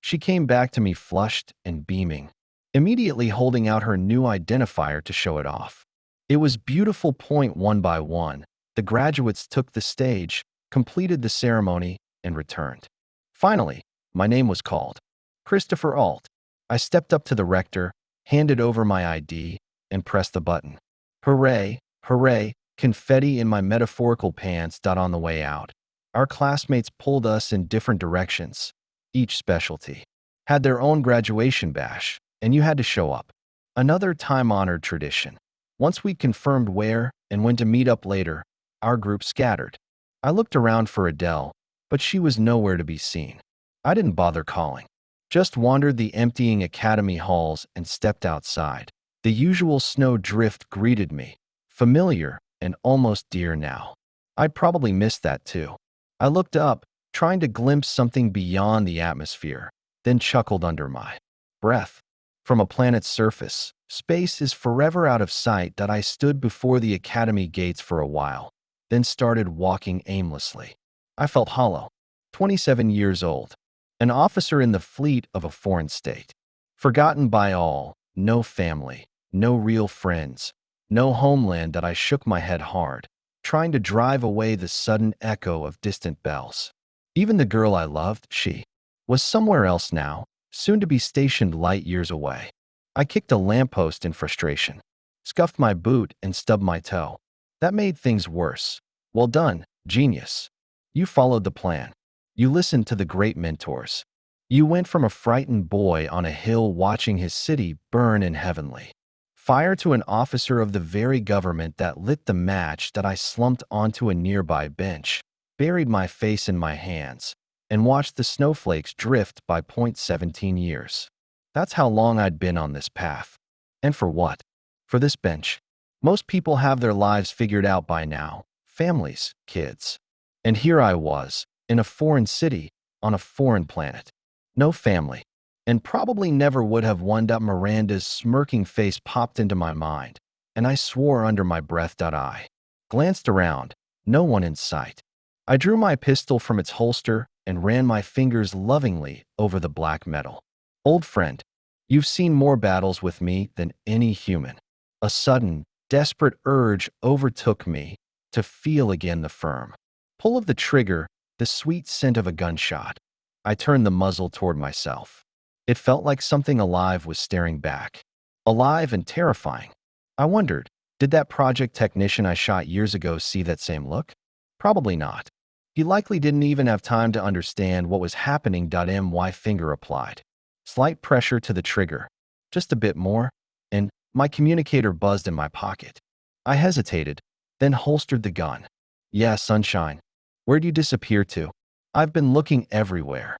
She came back to me flushed and beaming, immediately holding out her new identifier to show it off. It was beautiful. One by one, the graduates took the stage, completed the ceremony, and returned. Finally, my name was called. Christopher Alt. I stepped up to the rector, handed over my ID, and pressed the button. Hooray, hooray, confetti in my metaphorical pants. On the way out, our classmates pulled us in different directions. Each specialty had their own graduation bash, and you had to show up. Another time-honored tradition. Once we confirmed where and when to meet up later, our group scattered. I looked around for Adele, but she was nowhere to be seen. I didn't bother calling. Just wandered the emptying academy halls and stepped outside. The usual snow drift greeted me, familiar and almost dear now. I'd probably missed that too. I looked up, trying to glimpse something beyond the atmosphere, then chuckled under my breath. From a planet's surface, space is forever out of sight. I stood before the academy gates for a while, then started walking aimlessly. I felt hollow. 27 years old. An officer in the fleet of a foreign state. Forgotten by all, no family, no real friends, no homeland. I shook my head hard, trying to drive away the sudden echo of distant bells. Even the girl I loved, she was somewhere else now, soon to be stationed light years away. I kicked a lamppost in frustration, scuffed my boot and stubbed my toe. That made things worse. Well done, genius. You followed the plan. You listened to the great mentors. You went from a frightened boy on a hill watching his city burn in heavenly fire to an officer of the very government that lit the match. I slumped onto a nearby bench, buried my face in my hands, and watched the snowflakes drift by. 17 years. That's how long I'd been on this path. And for what? For this bench. Most people have their lives figured out by now. Families, kids. And here I was, in a foreign city, on a foreign planet. No family. And probably never would have one. Miranda's smirking face popped into my mind, and I swore under my breath. I glanced around, no one in sight. I drew my pistol from its holster and ran my fingers lovingly over the black metal. Old friend, you've seen more battles with me than any human. A sudden, desperate urge overtook me to feel again the firm pull of the trigger, the sweet scent of a gunshot. I turned the muzzle toward myself. It felt like something alive was staring back. Alive and terrifying. I wondered, did that project technician I shot years ago see that same look? Probably not. He likely didn't even have time to understand what was happening. My finger applied slight pressure to the trigger. Just a bit more, and my communicator buzzed in my pocket. I hesitated, then holstered the gun. Yeah, sunshine. Where'd you disappear to? I've been looking everywhere.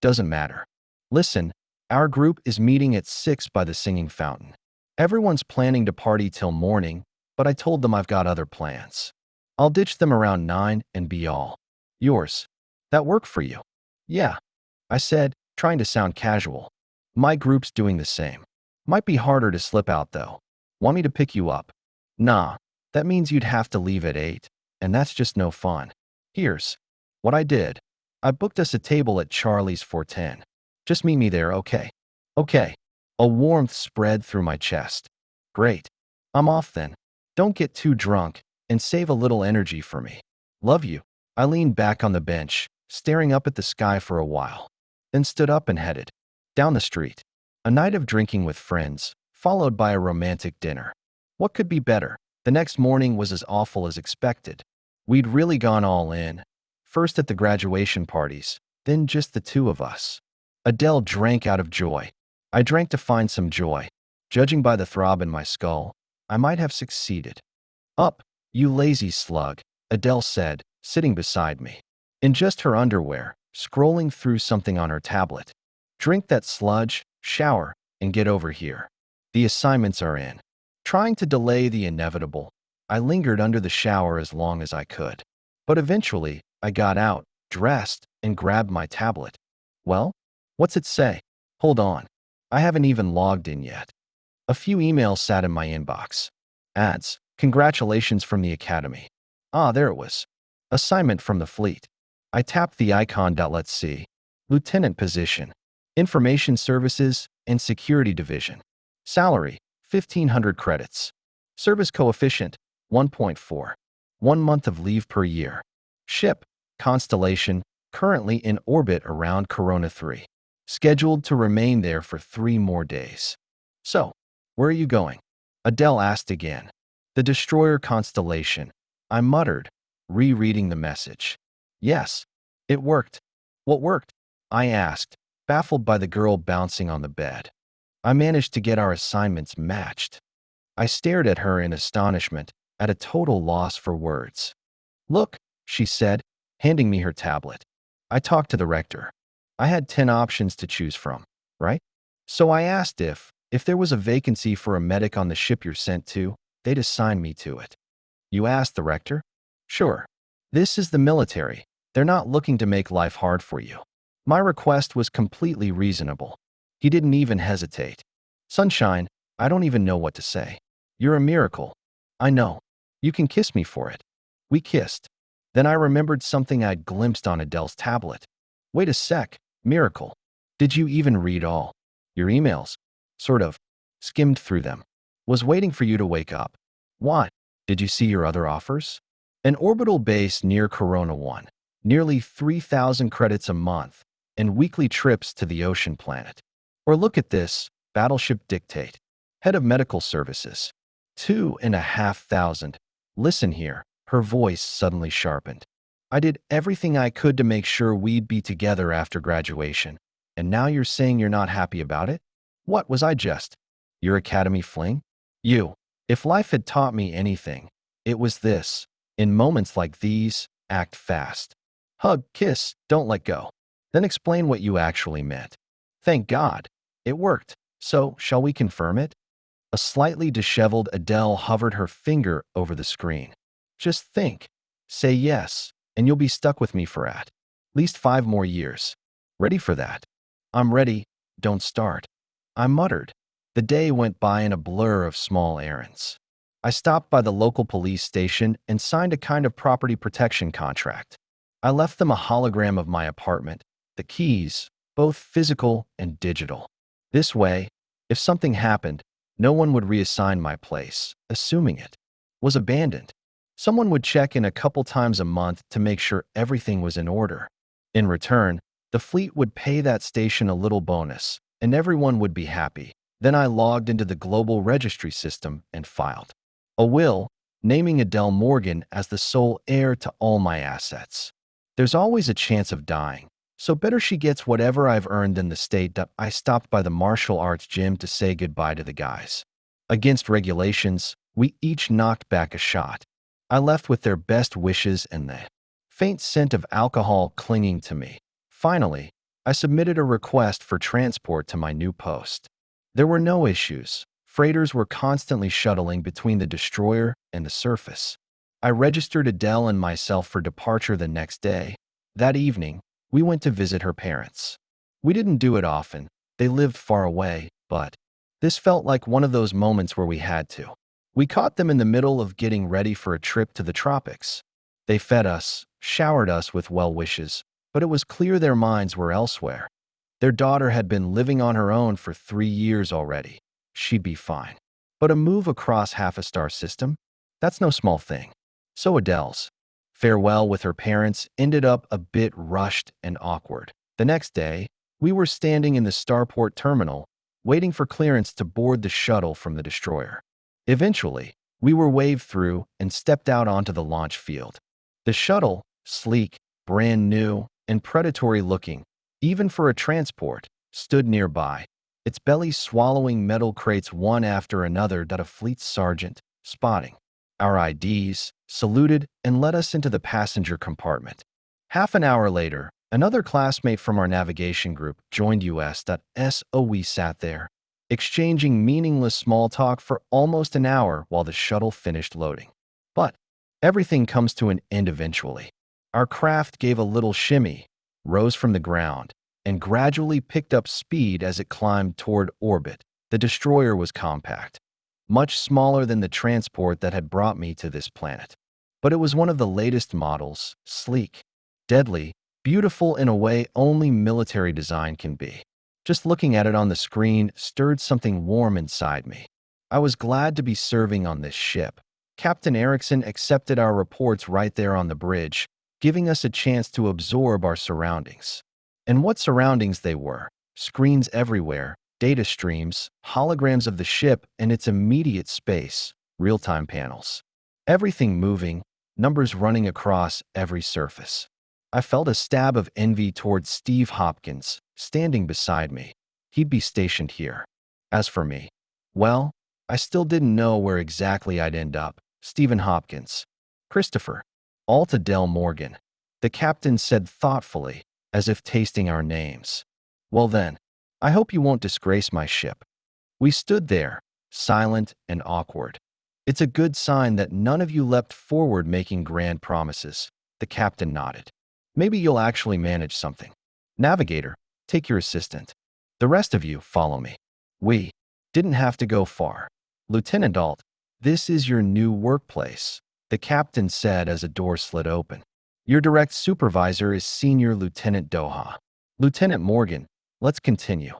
Doesn't matter. Listen, our group is meeting at 6 by the singing fountain. Everyone's planning to party till morning, but I told them I've got other plans. I'll ditch them around 9 and be all yours. That work for you? Yeah, I said, trying to sound casual. My group's doing the same. Might be harder to slip out though. Want me to pick you up? Nah, that means you'd have to leave at 8, and that's just no fun. Here's what I did. I booked us a table at Charlie's for 10. Just meet me there, okay? Okay. A warmth spread through my chest. Great. I'm off then. Don't get too drunk, and save a little energy for me. Love you. I leaned back on the bench, staring up at the sky for a while, then stood up and headed down the street. A night of drinking with friends, followed by a romantic dinner. What could be better? The next morning was as awful as expected. We'd really gone all in, first at the graduation parties, then just the two of us. Adele drank out of joy. I drank to find some joy. Judging by the throb in my skull, I might have succeeded. Up, you lazy slug, Adele said, sitting beside me. In just her underwear, scrolling through something on her tablet. Drink that sludge, shower, and get over here. The assignments are in. Trying to delay the inevitable, I lingered under the shower as long as I could. But eventually, I got out, dressed, and grabbed my tablet. Well, what's it say? Hold on. I haven't even logged in yet. A few emails sat in my inbox. Ads. Congratulations from the academy. Ah, there it was. Assignment from the fleet. I tapped the icon. Let's see. Lieutenant position. Information Services and Security Division. Salary, 1,500 credits. Service coefficient, 1.4. 1 month of leave per year. Ship, Constellation, currently in orbit around Corona 3. Scheduled to remain there for 3 more days. So, where are you going? Adele asked again. The destroyer Constellation. I muttered, rereading the message. Yes, it worked. What worked? I asked, baffled by the girl bouncing on the bed. I managed to get our assignments matched. I stared at her in astonishment, at a total loss for words. Look, she said, handing me her tablet. I talked to the rector. I had 10 options to choose from, right? So I asked if there was a vacancy for a medic on the ship you're sent to, they'd assign me to it. You asked the rector? Sure. This is the military. They're not looking to make life hard for you. My request was completely reasonable. He didn't even hesitate. Sunshine, I don't even know what to say. You're a miracle. I know. You can kiss me for it. We kissed. Then I remembered something I'd glimpsed on Adele's tablet. Wait a sec, miracle. Did you even read all your emails? Sort of. Skimmed through them. Was waiting for you to wake up. What? Did you see your other offers? An orbital base near Corona 1. Nearly 3,000 credits a month, and weekly trips to the ocean planet. Or look at this, Battleship Dictate. Head of Medical Services. 2,500. Listen here, her voice suddenly sharpened. I did everything I could to make sure we'd be together after graduation, and now you're saying you're not happy about it? What was I just? Your academy fling? You. If life had taught me anything, it was this. In moments like these, act fast. Hug, kiss, don't let go. Then explain what you actually meant. Thank God. It worked. So, shall we confirm it? A slightly disheveled Adele hovered her finger over the screen. Just think. Say yes, and you'll be stuck with me for at least 5 more years. Ready for that? I'm ready. Don't start. I muttered. The day went by in a blur of small errands. I stopped by the local police station and signed a kind of property protection contract. I left them a hologram of my apartment, the keys, both physical and digital. This way, if something happened, no one would reassign my place, assuming it was abandoned. Someone would check in a couple times a month to make sure everything was in order. In return, the fleet would pay that station a little bonus, and everyone would be happy. Then I logged into the global registry system and filed a will, naming Adele Morgan as the sole heir to all my assets. There's always a chance of dying, so better she gets whatever I've earned than the state. I stopped by the martial arts gym to say goodbye to the guys. Against regulations, we each knocked back a shot. I left with their best wishes and the faint scent of alcohol clinging to me. Finally, I submitted a request for transport to my new post. There were no issues. Freighters were constantly shuttling between the destroyer and the surface. I registered Adele and myself for departure the next day. That evening, we went to visit her parents. We didn't do it often. They lived far away, but this felt like one of those moments where we had to. We caught them in the middle of getting ready for a trip to the tropics. They fed us, showered us with well wishes, but it was clear their minds were elsewhere. Their daughter had been living on her own for 3 years already. She'd be fine. But a move across half a star system? That's no small thing. So Adele's farewell with her parents ended up a bit rushed and awkward. The next day, we were standing in the starport terminal, waiting for clearance to board the shuttle from the destroyer. Eventually, we were waved through and stepped out onto the launch field. The shuttle, sleek, brand new, and predatory looking, even for a transport, stood nearby, its belly swallowing metal crates one after another. A fleet sergeant, spotting our IDs, saluted and led us into the passenger compartment. Half an hour later, another classmate from our navigation group joined us. So we sat there, exchanging meaningless small talk for almost an hour while the shuttle finished loading. But everything comes to an end eventually. Our craft gave a little shimmy, rose from the ground, and gradually picked up speed as it climbed toward orbit. The destroyer was compact, much smaller than the transport that had brought me to this planet. But it was one of the latest models, sleek, deadly, beautiful in a way only military design can be. Just looking at it on the screen stirred something warm inside me. I was glad to be serving on this ship. Captain Erickson accepted our reports right there on the bridge, giving us a chance to absorb our surroundings. And what surroundings they were. Screens everywhere, data streams, holograms of the ship and its immediate space, real-time panels. Everything moving, numbers running across every surface. I felt a stab of envy towards Steve Hopkins, standing beside me. He'd be stationed here. As for me, well, I still didn't know where exactly I'd end up. Stephen Hopkins. Christopher. Alta Del Morgan. The captain said thoughtfully, as if tasting our names. Well then, I hope you won't disgrace my ship. We stood there, silent and awkward. It's a good sign that none of you leapt forward making grand promises. The captain nodded. Maybe you'll actually manage something. Navigator, take your assistant. The rest of you, follow me. We didn't have to go far. Lieutenant Alt, this is your new workplace, the captain said as a door slid open. Your direct supervisor is Senior Lieutenant Doha. Lieutenant Morgan, let's continue.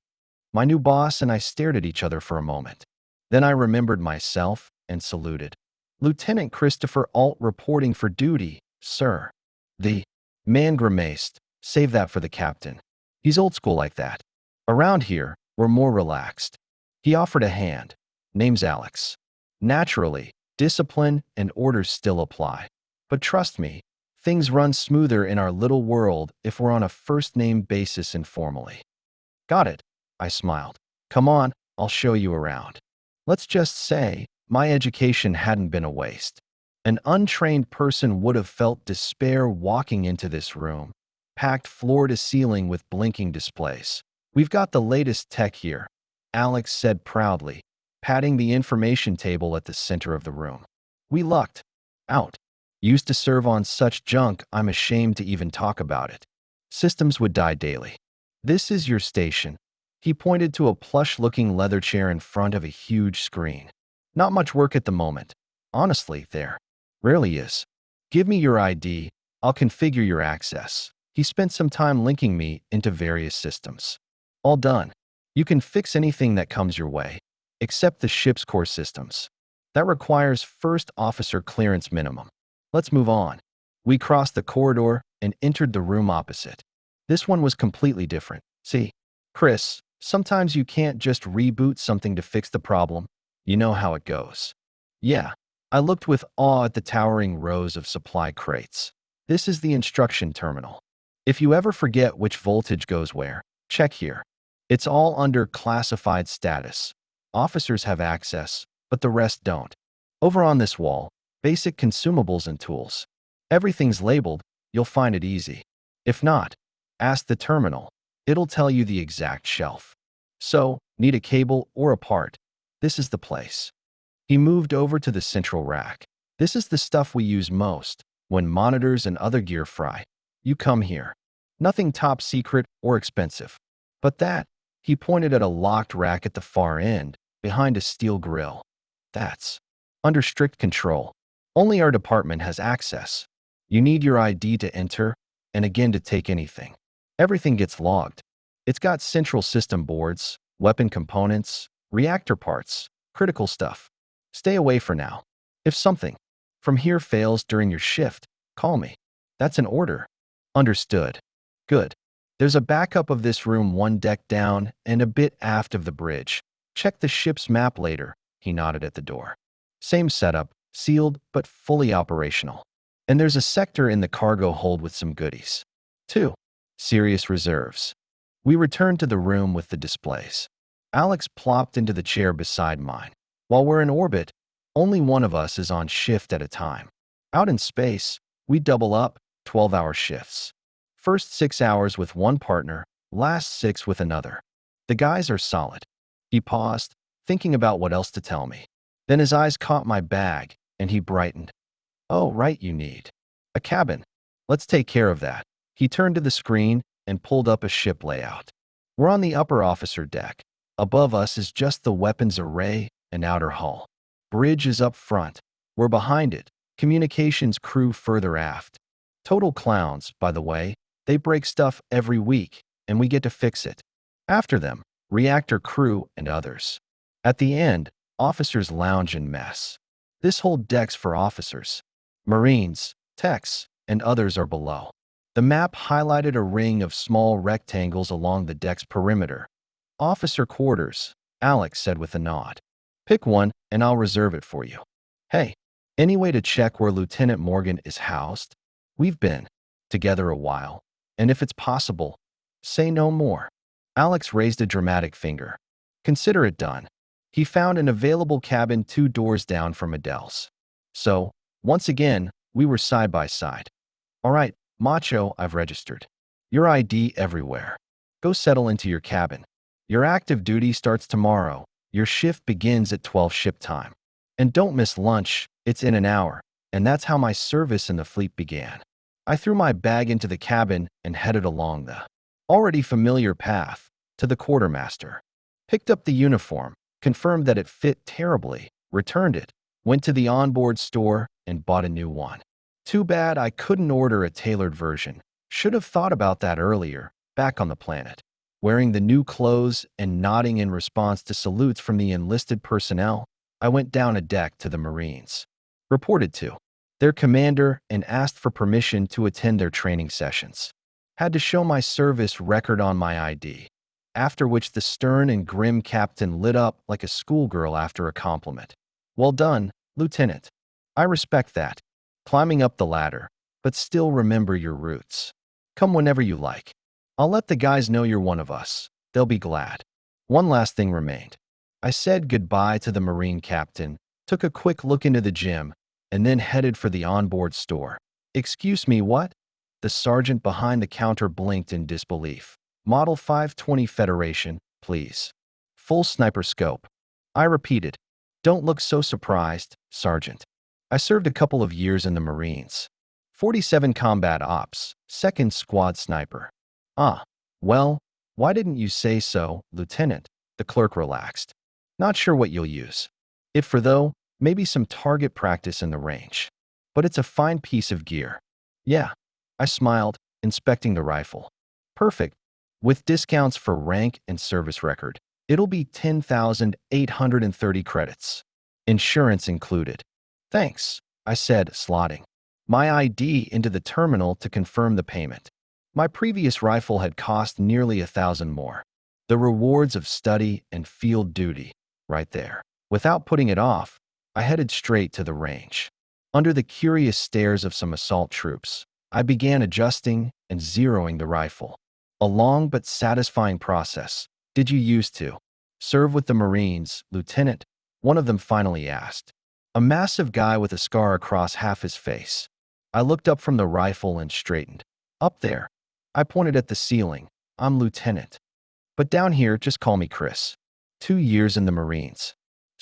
My new boss and I stared at each other for a moment. Then I remembered myself and saluted. Lieutenant Christopher Alt reporting for duty, sir. The man grimaced. Save that for the captain. He's old school like that. Around here, we're more relaxed. He offered a hand. Name's Alex. Naturally, discipline and orders still apply. But trust me, things run smoother in our little world if we're on a first-name basis informally. Got it, I smiled. Come on, I'll show you around. Let's just say my education hadn't been a waste. An untrained person would have felt despair walking into this room, packed floor to ceiling with blinking displays. We've got the latest tech here, Alex said proudly, patting the information table at the center of the room. We lucked out. Used to serve on such junk, I'm ashamed to even talk about it. Systems would die daily. This is your station. He pointed to a plush-looking leather chair in front of a huge screen. Not much work at the moment. Honestly, there rarely is. Give me your ID. I'll configure your access. He spent some time linking me into various systems. All done. You can fix anything that comes your way, except the ship's core systems. That requires first officer clearance minimum. Let's move on. We crossed the corridor and entered the room opposite. This one was completely different. See, Chris, sometimes you can't just reboot something to fix the problem. You know how it goes. Yeah, I looked with awe at the towering rows of supply crates. This is the instruction terminal. If you ever forget which voltage goes where, check here. It's all under classified status. Officers have access, but the rest don't. Over on this wall, basic consumables and tools. Everything's labeled, you'll find it easy. If not, ask the terminal. It'll tell you the exact shelf. So, need a cable or a part? This is the place. He moved over to the central rack. This is the stuff we use most when monitors and other gear fry. You come here. Nothing top secret or expensive. But that, he pointed at a locked rack at the far end, behind a steel grill. That's under strict control. Only our department has access. You need your ID to enter, and again to take anything. Everything gets logged. It's got central system boards, weapon components, reactor parts, critical stuff. Stay away for now. If something from here fails during your shift, call me. That's an order. Understood. Good. There's a backup of this room one deck down and a bit aft of the bridge. Check the ship's map later, he nodded at the door. Same setup, sealed but fully operational. And there's a sector in the cargo hold with some goodies. 2. Serious reserves. We returned to the room with the displays. Alex plopped into the chair beside mine. While we're in orbit, only one of us is on shift at a time. Out in space, we double up, 12-hour shifts. First 6 hours with one partner, last 6 with another. The guys are solid. He paused, thinking about what else to tell me. Then his eyes caught my bag, and he brightened. Oh, right, you need a cabin. Let's take care of that. He turned to the screen and pulled up a ship layout. We're on the upper officer deck. Above us is just the weapons array and outer hull. Bridge is up front. We're behind it. Communications crew further aft. Total clowns, by the way. They break stuff every week, and we get to fix it. After them, reactor crew and others. At the end, officers lounge and mess. This whole deck's for officers. Marines, techs, and others are below. The map highlighted a ring of small rectangles along the deck's perimeter. Officer quarters, Alex said with a nod. Pick one, and I'll reserve it for you. Hey, any way to check where Lieutenant Morgan is housed? We've been together a while, and if it's possible, say no more. Alex raised a dramatic finger. Consider it done. He found an available cabin 2 doors down from Adele's. So, once again, we were side by side. All right, Macho, I've registered. Your ID everywhere. Go settle into your cabin. Your active duty starts tomorrow. Your shift begins at 12 ship time. And don't miss lunch, it's in an hour. And that's how my service in the fleet began. I threw my bag into the cabin and headed along the already familiar path to the quartermaster. Picked up the uniform, confirmed that it fit terribly, returned it, went to the onboard store and bought a new one. Too bad I couldn't order a tailored version. Should have thought about that earlier, back on the planet. Wearing the new clothes and nodding in response to salutes from the enlisted personnel, I went down a deck to the Marines. Reported to their commander and asked for permission to attend their training sessions. Had to show my service record on my ID, after which the stern and grim captain lit up like a schoolgirl after a compliment. Well done, Lieutenant. I respect that. Climbing up the ladder, but still remember your roots. Come whenever you like. I'll let the guys know you're one of us. They'll be glad. One last thing remained. I said goodbye to the Marine captain, took a quick look into the gym, and then headed for the onboard store. Excuse me, what? The sergeant behind the counter blinked in disbelief. Model 520 Federation, please. Full sniper scope. I repeated. Don't look so surprised, Sergeant. I served a couple of years in the Marines. 47 Combat Ops, 2nd Squad Sniper. Ah, well, why didn't you say so, Lieutenant? The clerk relaxed. Not sure what you'll use. If for though, maybe some target practice in the range. But it's a fine piece of gear. Yeah, I smiled, inspecting the rifle. Perfect. With discounts for rank and service record, it'll be 10,830 credits. Insurance included. Thanks, I said, slotting my ID into the terminal to confirm the payment. My previous rifle had cost nearly 1,000 more. The rewards of study and field duty, right there. Without putting it off, I headed straight to the range. Under the curious stares of some assault troops, I began adjusting and zeroing the rifle. A long but satisfying process. Did you used to serve with the Marines, Lieutenant? One of them finally asked. A massive guy with a scar across half his face. I looked up from the rifle and straightened. Up there. I pointed at the ceiling. I'm Lieutenant. But down here, just call me Chris. 2 years in the Marines.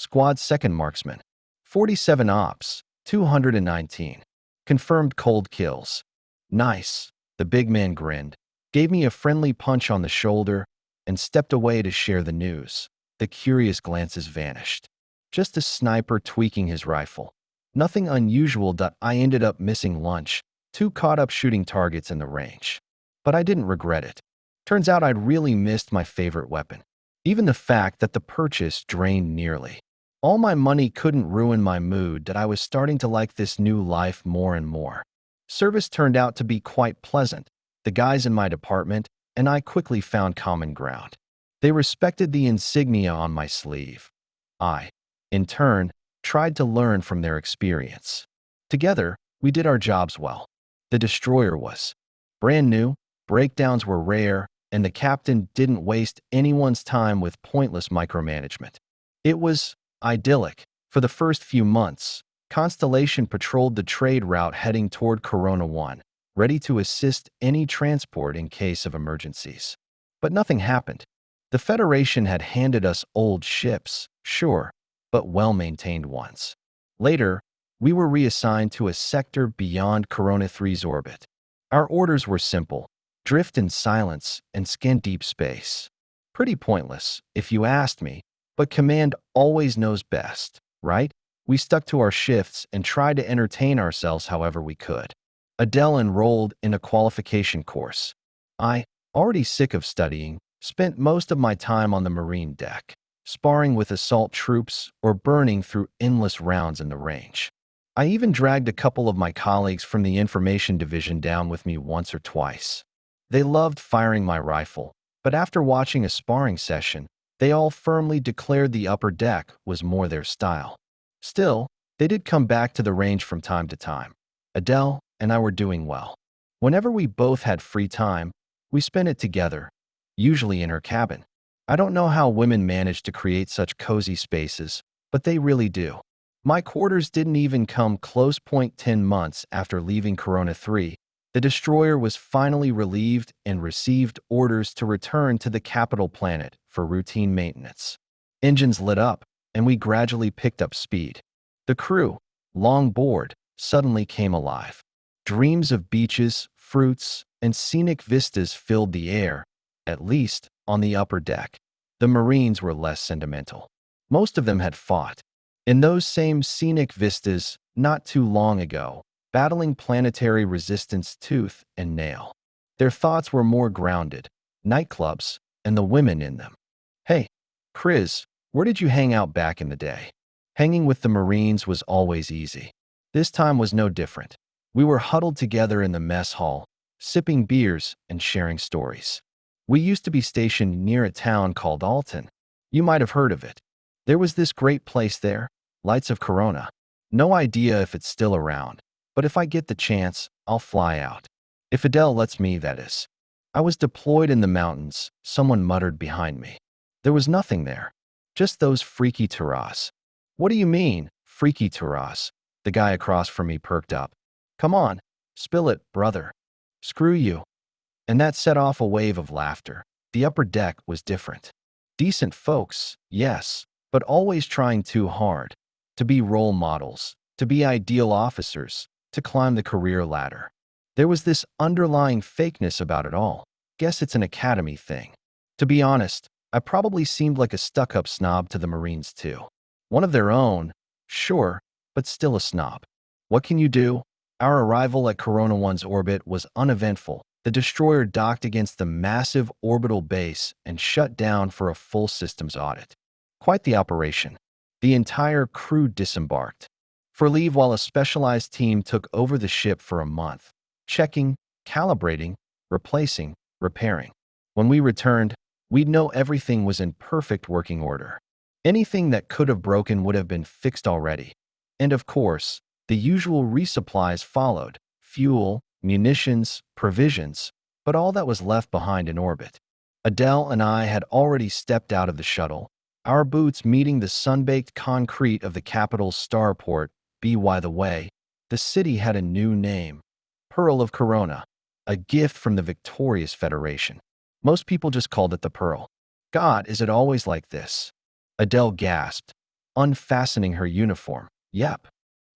Squad second marksman. 47 ops, 219. Confirmed cold kills. Nice. The big man grinned, gave me a friendly punch on the shoulder, and stepped away to share the news. The curious glances vanished. Just a sniper tweaking his rifle. Nothing unusual. I ended up missing lunch, too caught up shooting targets in the range. But I didn't regret it. Turns out I'd really missed my favorite weapon. Even the fact that the purchase drained nearly all my money couldn't ruin my mood that I was starting to like this new life more and more. Service turned out to be quite pleasant. The guys in my department and I quickly found common ground. They respected the insignia on my sleeve. I, in turn, tried to learn from their experience. Together, we did our jobs well. The destroyer was brand new, breakdowns were rare, and the captain didn't waste anyone's time with pointless micromanagement. It was idyllic. For the first few months, Constellation patrolled the trade route heading toward Corona 1, ready to assist any transport in case of emergencies. But nothing happened. The Federation had handed us old ships, sure, but well-maintained ones. Later, we were reassigned to a sector beyond Corona 3's orbit. Our orders were simple: drift in silence and scan deep space. Pretty pointless, if you asked me, but command always knows best, right? We stuck to our shifts and tried to entertain ourselves however we could. Adele enrolled in a qualification course. I, already sick of studying, spent most of my time on the marine deck, sparring with assault troops or burning through endless rounds in the range. I even dragged a couple of my colleagues from the information division down with me once or twice. They loved firing my rifle, but after watching a sparring session, they all firmly declared the upper deck was more their style. Still, they did come back to the range from time to time. Adele and I were doing well. Whenever we both had free time, we spent it together, usually in her cabin. I don't know how women manage to create such cozy spaces, but they really do. My quarters didn't even come close. 10 months after leaving Corona 3, the destroyer was finally relieved and received orders to return to the capital planet for routine maintenance. Engines lit up, and we gradually picked up speed. The crew, long bored, suddenly came alive. Dreams of beaches, fruits, and scenic vistas filled the air, at least on the upper deck. The Marines were less sentimental. Most of them had fought in those same scenic vistas not too long ago, battling planetary resistance tooth and nail. Their thoughts were more grounded: nightclubs and the women in them. Hey, Chris, where did you hang out back in the day? Hanging with the Marines was always easy. This time was no different. We were huddled together in the mess hall, sipping beers and sharing stories. We used to be stationed near a town called Alton. You might have heard of it. There was this great place there, Lights of Corona. No idea if it's still around, but if I get the chance, I'll fly out. If Adele lets me, that is. I was deployed in the mountains, someone muttered behind me. There was nothing there. Just those freaky terras. What do you mean, freaky terras? The guy across from me perked up. Come on, spill it, brother. Screw you. And that set off a wave of laughter. The upper deck was different. Decent folks, yes, but always trying too hard. To be role models, to be ideal officers, to climb the career ladder. There was this underlying fakeness about it all. Guess it's an academy thing. To be honest, I probably seemed like a stuck-up snob to the Marines too. One of their own, sure, but still a snob. What can you do? Our arrival at Corona 1's orbit was uneventful. The destroyer docked against the massive orbital base and shut down for a full systems audit. Quite the operation. The entire crew disembarked for leave while a specialized team took over the ship for a month, checking, calibrating, replacing, repairing. When we returned, we'd know everything was in perfect working order. Anything that could have broken would have been fixed already. And of course, the usual resupplies followed: fuel, munitions, provisions, but all that was left behind in orbit. Adele and I had already stepped out of the shuttle, our boots meeting the sun-baked concrete of the capital's starport. By the way, the city had a new name: Pearl of Corona, a gift from the victorious Federation. Most people just called it the Pearl. God, is it always like this? Adele gasped. unfastening her uniform. Yep.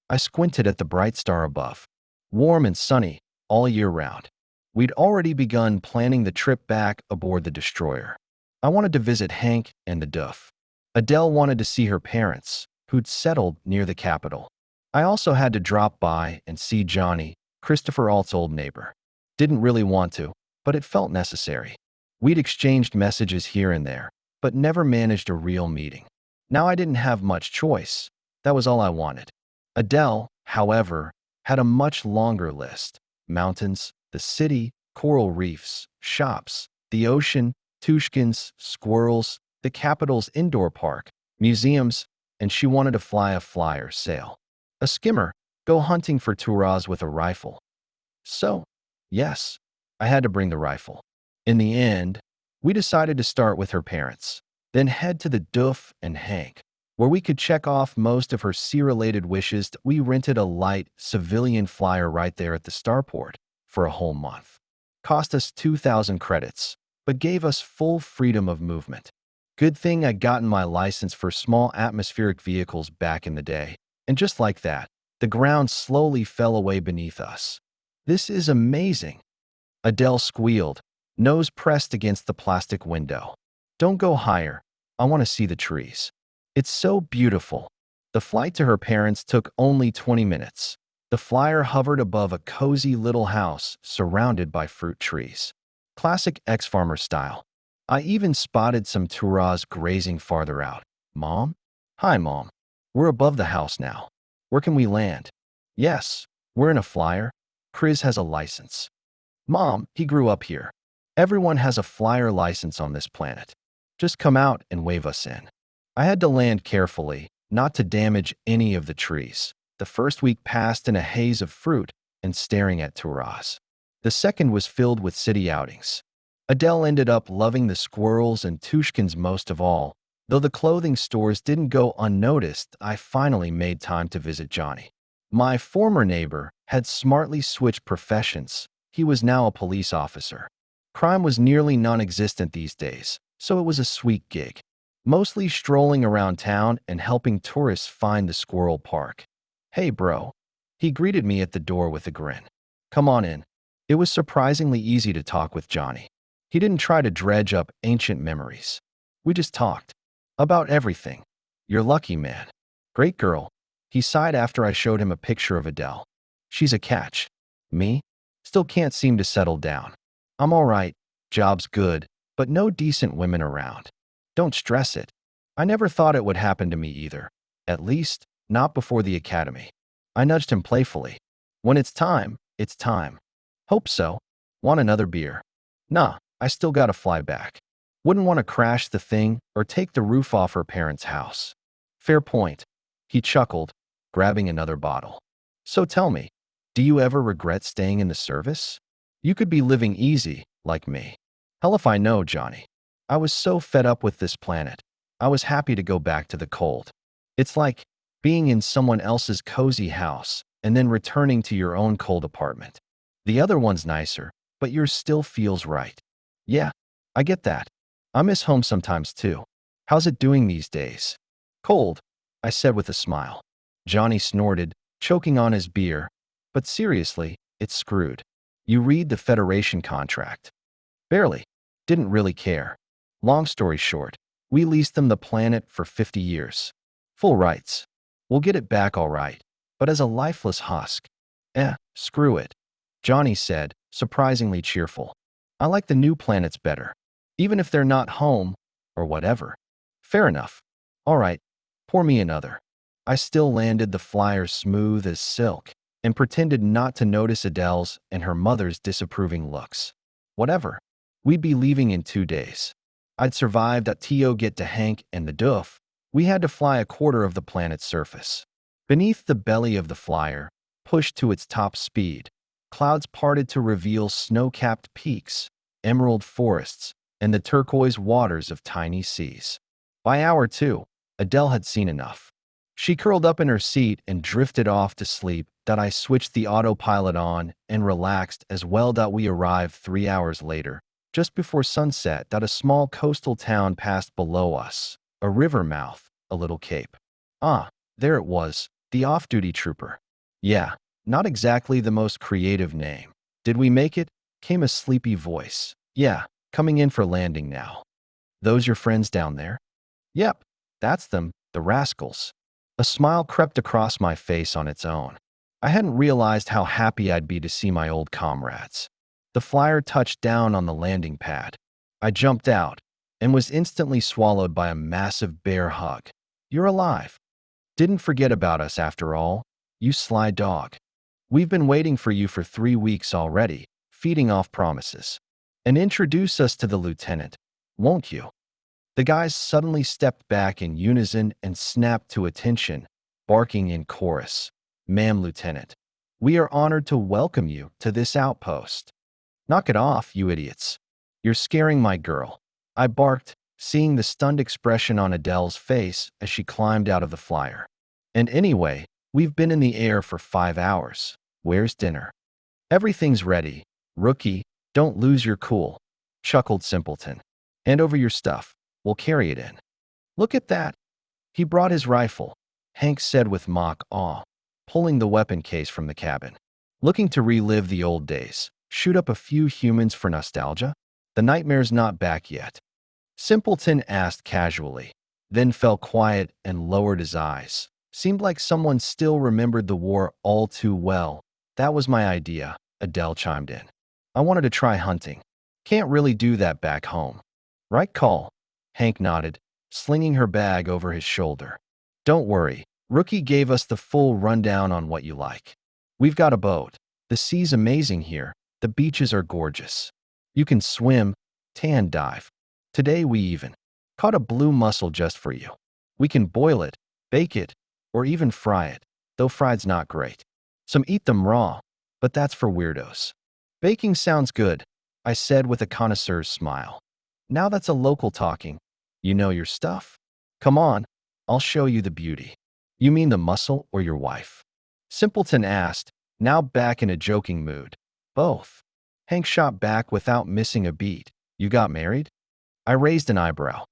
I squinted at the bright star above. Warm and sunny all year round. We'd already begun planning the trip back aboard the destroyer. I wanted to visit Hank and the Duff. Adele wanted to see her parents, who'd settled near the capital. I also had to drop by and see Johnny, Christopher Alt's old neighbor. Didn't really want to, but it felt necessary. We'd exchanged messages here and there, but never managed a real meeting. Now I didn't have much choice. That was all I wanted. Adele, however, had a much longer list. Mountains, the city, coral reefs, shops, the ocean, Tushkins, squirrels, the capital's indoor park, museums, and she wanted to fly a flyer sail. A skimmer, go hunting for turas with a rifle. So, yes, I had to bring the rifle. In the end, we decided to start with her parents, then head to the Duff and Hank, where we could check off most of her sea-related wishes. We rented a light civilian flyer right there at the starport for a whole month. Cost us 2,000 credits, but gave us full freedom of movement. Good thing I'd gotten my license for small atmospheric vehicles back in the day, and just like that, the ground slowly fell away beneath us. This is amazing, Adele squealed, nose pressed against the plastic window. Don't go higher. I want to see the trees. It's so beautiful. The flight to her parents took only 20 minutes. The flyer hovered above a cozy little house surrounded by fruit trees. Classic ex-farmer style. I even spotted some turas grazing farther out. Mom? Hi, Mom. We're above the house now. Where can we land? Yes, we're in a flyer. Chris has a license. Mom, he grew up here. Everyone has a flyer license on this planet. Just come out and wave us in. I had to land carefully, not to damage any of the trees. The first week passed in a haze of fruit and staring at turas. The second was filled with city outings. Adele ended up loving the squirrels and Tushkins most of all. Though the clothing stores didn't go unnoticed, I finally made time to visit Johnny. My former neighbor had smartly switched professions. He was now a police officer. Crime was nearly non-existent these days, so it was a sweet gig. Mostly strolling around town and helping tourists find the squirrel park. Hey, bro. He greeted me at the door with a grin. Come on in. It was surprisingly easy to talk with Johnny. He didn't try to dredge up ancient memories. We just talked. About everything. You're lucky, man. Great girl. He sighed after I showed him a picture of Adele. She's a catch. Me? Still can't seem to settle down. I'm all right. Job's good, but no decent women around. Don't stress it. I never thought it would happen to me either. At least, not before the academy. I nudged him playfully. When it's time, it's time. Hope so. Want another beer? Nah, I still gotta fly back. Wouldn't want to crash the thing or take the roof off her parents' house. Fair point. He chuckled, grabbing another bottle. So tell me, do you ever regret staying in the service? You could be living easy, like me. Hell if I know, Johnny. I was so fed up with this planet. I was happy to go back to the cold. It's like being in someone else's cozy house and then returning to your own cold apartment. The other one's nicer, but yours still feels right. Yeah, I get that. I miss home sometimes too. How's it doing these days? Cold, I said with a smile. Johnny snorted, choking on his beer. But seriously, it's screwed. You read the Federation contract. Barely. Didn't really care. Long story short, we leased them the planet for 50 years. Full rights. We'll get it back all right, but as a lifeless husk. Screw it. Johnny said, surprisingly cheerful. I like the new planets better. Even if they're not home, or whatever. Fair enough. All right, pour me another. I still landed the flyer smooth as silk and pretended not to notice Adele's and her mother's disapproving looks. Whatever. We'd be leaving in 2 days. I'd survived at TO get to Hank and the Duff. We had to fly a quarter of the planet's surface. Beneath the belly of the flyer, pushed to its top speed, clouds parted to reveal snow-capped peaks, emerald forests, and the turquoise waters of tiny seas. By hour 2, Adele had seen enough. She curled up in her seat and drifted off to sleep. That I switched the autopilot on and relaxed as well. That we arrived 3 hours later, just before sunset. That a small coastal town passed below us, a river mouth, a little cape. Ah, there it was, the off-duty trooper. Yeah, not exactly the most creative name. Did we make it? Came a sleepy voice. Yeah, coming in for landing now. Those your friends down there? Yep, that's them, the rascals. A smile crept across my face on its own. I hadn't realized how happy I'd be to see my old comrades. The flyer touched down on the landing pad. I jumped out and was instantly swallowed by a massive bear hug. You're alive. Didn't forget about us after all, you sly dog. We've been waiting for you for 3 weeks already, feeding off promises. And introduce us to the lieutenant, won't you? The guys suddenly stepped back in unison and snapped to attention, barking in chorus. Ma'am, Lieutenant, we are honored to welcome you to this outpost. Knock it off, you idiots. You're scaring my girl. I barked, seeing the stunned expression on Adele's face as she climbed out of the flyer. And anyway, we've been in the air for 5 hours. Where's dinner? Everything's ready. Rookie, don't lose your cool, chuckled Simpleton. Hand over your stuff. We'll carry it in. Look at that. He brought his rifle, Hank said with mock awe, pulling the weapon case from the cabin. Looking to relive the old days, shoot up a few humans for nostalgia? The nightmare's not back yet. Simpleton asked casually, then fell quiet and lowered his eyes. Seemed like someone still remembered the war all too well. That was my idea, Adele chimed in. I wanted to try hunting. Can't really do that back home. Right call. Hank nodded, slinging her bag over his shoulder. Don't worry, Rookie gave us the full rundown on what you like. We've got a boat. The sea's amazing here. The beaches are gorgeous. You can swim, tan dive. Today we even caught a blue mussel just for you. We can boil it, bake it, or even fry it, though fried's not great. Some eat them raw, but that's for weirdos. Baking sounds good, I said with a connoisseur's smile. Now that's a local talking. You know your stuff. Come on, I'll show you the beauty. You mean the mussel or your wife? Simpleton asked, now back in a joking mood. Both. Hank shot back without missing a beat. You got married? I raised an eyebrow.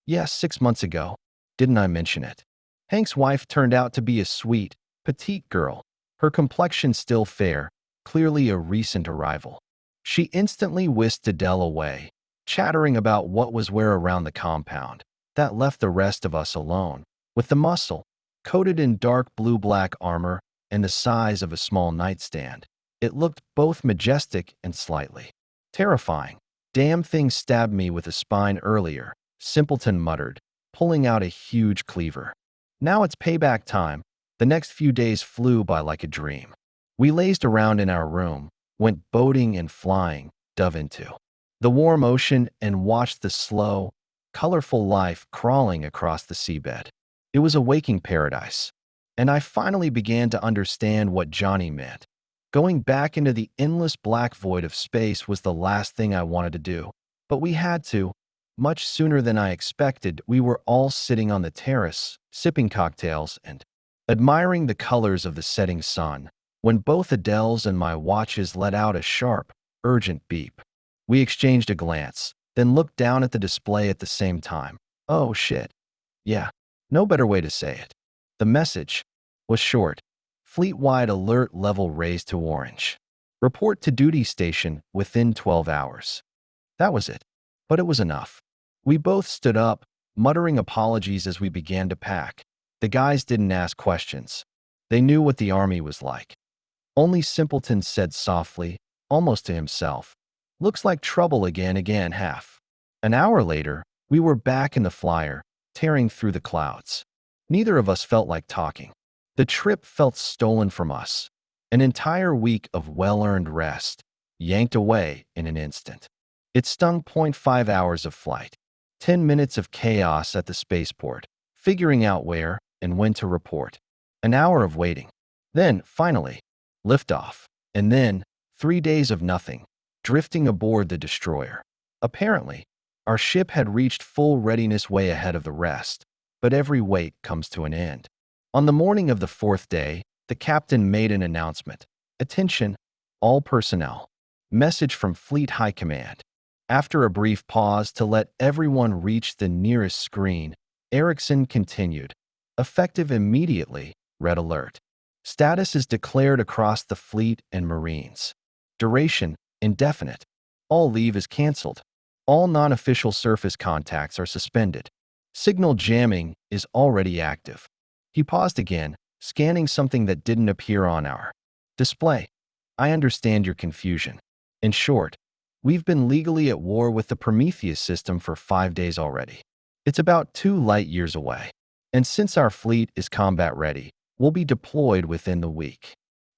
Yes, 6 months ago. Didn't I mention it? Hank's wife turned out to be a sweet, petite girl. Her complexion still fair, clearly a recent arrival. She instantly whisked Adele away, chattering about what was where around the compound. That left the rest of us alone, with the mussel, coated in dark blue-black armor and the size of a small nightstand. It looked both majestic and slightly terrifying. Damn thing stabbed me with a spine earlier, Simpleton muttered, pulling out a huge cleaver. Now it's payback time. The next few days flew by like a dream. We lazed around in our room, went boating and flying, dove into the warm ocean and watched the slow, colorful life crawling across the seabed. It was a waking paradise. And I finally began to understand what Johnny meant. Going back into the endless black void of space was the last thing I wanted to do. But we had to. Much sooner than I expected, we were all sitting on the terrace, sipping cocktails and admiring the colors of the setting sun, when both Adele's and my watches let out a sharp, urgent beep. We exchanged a glance, then looked down at the display at the same time. Oh shit. Yeah, no better way to say it. The message was short. Fleet-wide alert level raised to orange. Report to duty station within 12 hours. That was it. But it was enough. We both stood up, muttering apologies as we began to pack. The guys didn't ask questions. They knew what the army was like. Only Simpleton said softly, almost to himself, looks like trouble again half. An hour later, we were back in the flyer, tearing through the clouds. Neither of us felt like talking. The trip felt stolen from us. An entire week of well-earned rest, yanked away in an instant. It stung. 0.5 hours of flight. 10 minutes of chaos at the spaceport, figuring out where and when to report. An hour of waiting. Then, finally, liftoff. And then, 3 days of nothing, drifting aboard the destroyer. Apparently, our ship had reached full readiness way ahead of the rest, but every wait comes to an end. On the morning of the 4th day, the captain made an announcement. Attention, all personnel. Message from Fleet High Command. After a brief pause to let everyone reach the nearest screen, Erickson continued. Effective immediately. Red alert. Status is declared across the fleet and Marines. Duration, indefinite. All leave is canceled. All non-official surface contacts are suspended. Signal jamming is already active. He paused again, scanning something that didn't appear on our display. I understand your confusion. In short, we've been legally at war with the Prometheus system for 5 days already. It's about 2 light years away. And since our fleet is combat ready, we'll be deployed within the week.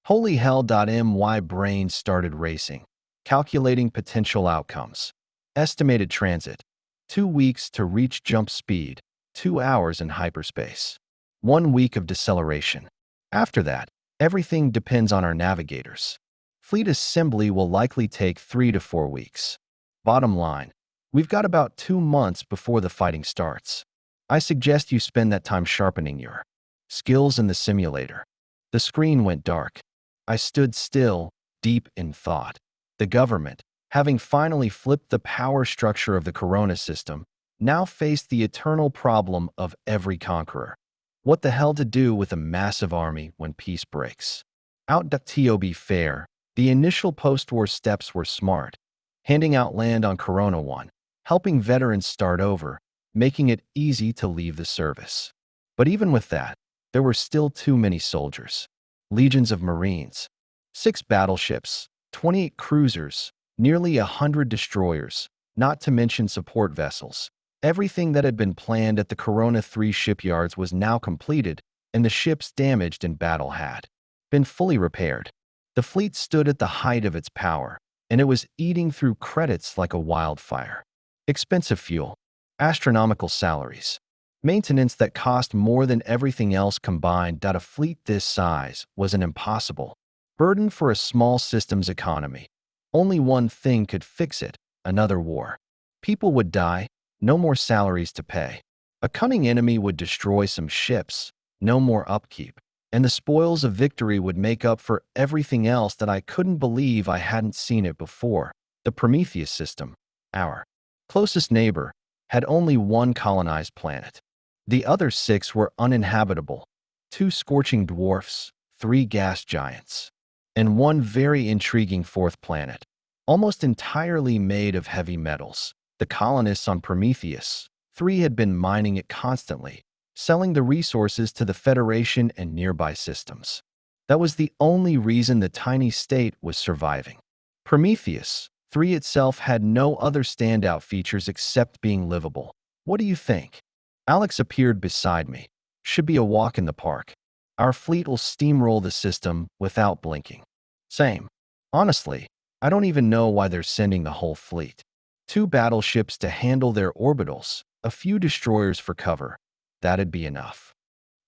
Holy hell! My brain started racing, calculating potential outcomes. Estimated transit: 2 weeks to reach jump speed, 2 hours in hyperspace. 1 week of deceleration. After that, everything depends on our navigators. Fleet assembly will likely take 3 to 4 weeks. Bottom line, we've got about 2 months before the fighting starts. I suggest you spend that time sharpening your skills in the simulator. The screen went dark. I stood still, deep in thought. The government, having finally flipped the power structure of the Corona system, now faced the eternal problem of every conqueror. What the hell to do with a massive army when peace breaks? To be fair, the initial post-war steps were smart. Handing out land on Corona 1, helping veterans start over, making it easy to leave the service. But even with that, there were still too many soldiers. Legions of Marines, 6 battleships, 28 cruisers, nearly 100 destroyers, not to mention support vessels. Everything that had been planned at the Corona 3 shipyards was now completed, and the ships damaged in battle had been fully repaired. The fleet stood at the height of its power, and it was eating through credits like a wildfire. Expensive fuel, astronomical salaries, maintenance that cost more than everything else combined. A fleet this size was an impossible burden for a small systems economy. Only one thing could fix it: another war. People would die, no more salaries to pay. A cunning enemy would destroy some ships, no more upkeep. And the spoils of victory would make up for everything else that I couldn't believe I hadn't seen it before. The Prometheus system, our closest neighbor, had only 1 colonized planet. The other 6 were uninhabitable: 2 scorching dwarfs, 3 gas giants, and 1 very intriguing 4th planet, almost entirely made of heavy metals. The colonists on Prometheus 3 had been mining it constantly, selling the resources to the Federation and nearby systems. That was the only reason the tiny state was surviving. Prometheus 3 itself had no other standout features except being livable. What do you think? Alex appeared beside me. Should be a walk in the park. Our fleet will steamroll the system without blinking. Same. Honestly, I don't even know why they're sending the whole fleet. 2 battleships to handle their orbitals, a few destroyers for cover. That'd be enough.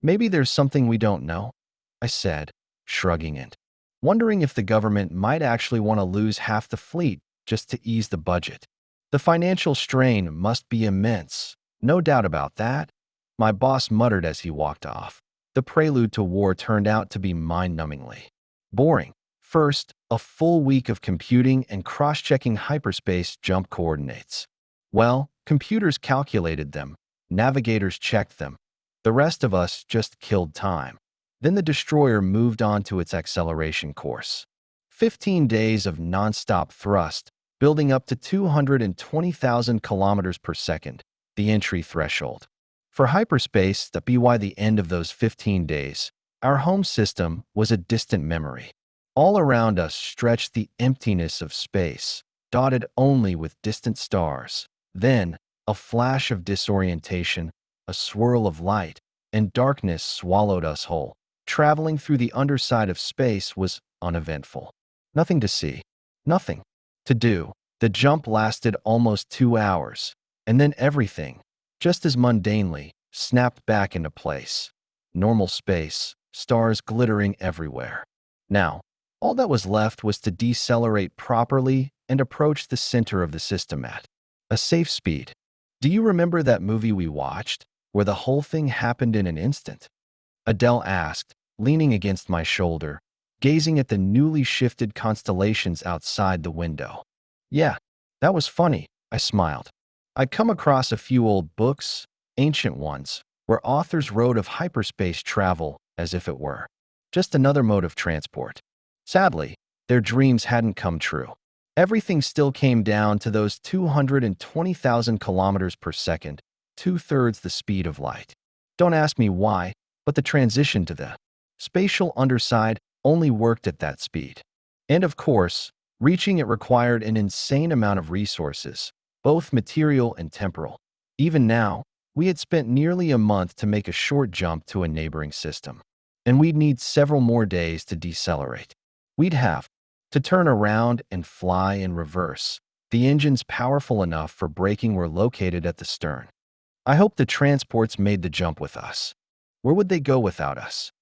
Maybe there's something we don't know, I said, shrugging it. Wondering if the government might actually want to lose half the fleet just to ease the budget. The financial strain must be immense, no doubt about that, my boss muttered as he walked off. The prelude to war turned out to be mind-numbingly boring. First, a full week of computing and cross-checking hyperspace jump coordinates. Well, computers calculated them, navigators checked them. The rest of us just killed time. Then the destroyer moved on to its acceleration course. 15 days of non-stop thrust, building up to 220,000 kilometers per second, the entry threshold. For hyperspace, that be why the end of those 15 days, our home system was a distant memory. All around us stretched the emptiness of space, dotted only with distant stars. Then, a flash of disorientation, a swirl of light, and darkness swallowed us whole. Traveling through the underside of space was uneventful. Nothing to see, nothing to do. The jump lasted almost 2 hours, and then everything, just as mundanely, snapped back into place. Normal space, stars glittering everywhere. Now, all that was left was to decelerate properly and approach the center of the system at a safe speed. Do you remember that movie we watched, where the whole thing happened in an instant? Adele asked, leaning against my shoulder, gazing at the newly shifted constellations outside the window. Yeah, that was funny, I smiled. I'd come across a few old books, ancient ones, where authors wrote of hyperspace travel as if it were just another mode of transport. Sadly, their dreams hadn't come true. Everything still came down to those 220,000 kilometers per second, two-thirds the speed of light. Don't ask me why, but the transition to the spatial underside only worked at that speed. And of course, reaching it required an insane amount of resources, both material and temporal. Even now, we had spent nearly a month to make a short jump to a neighboring system, and we'd need several more days to decelerate. We'd have to turn around and fly in reverse. The engines powerful enough for braking were located at the stern. I hope the transports made the jump with us. Where would they go without us?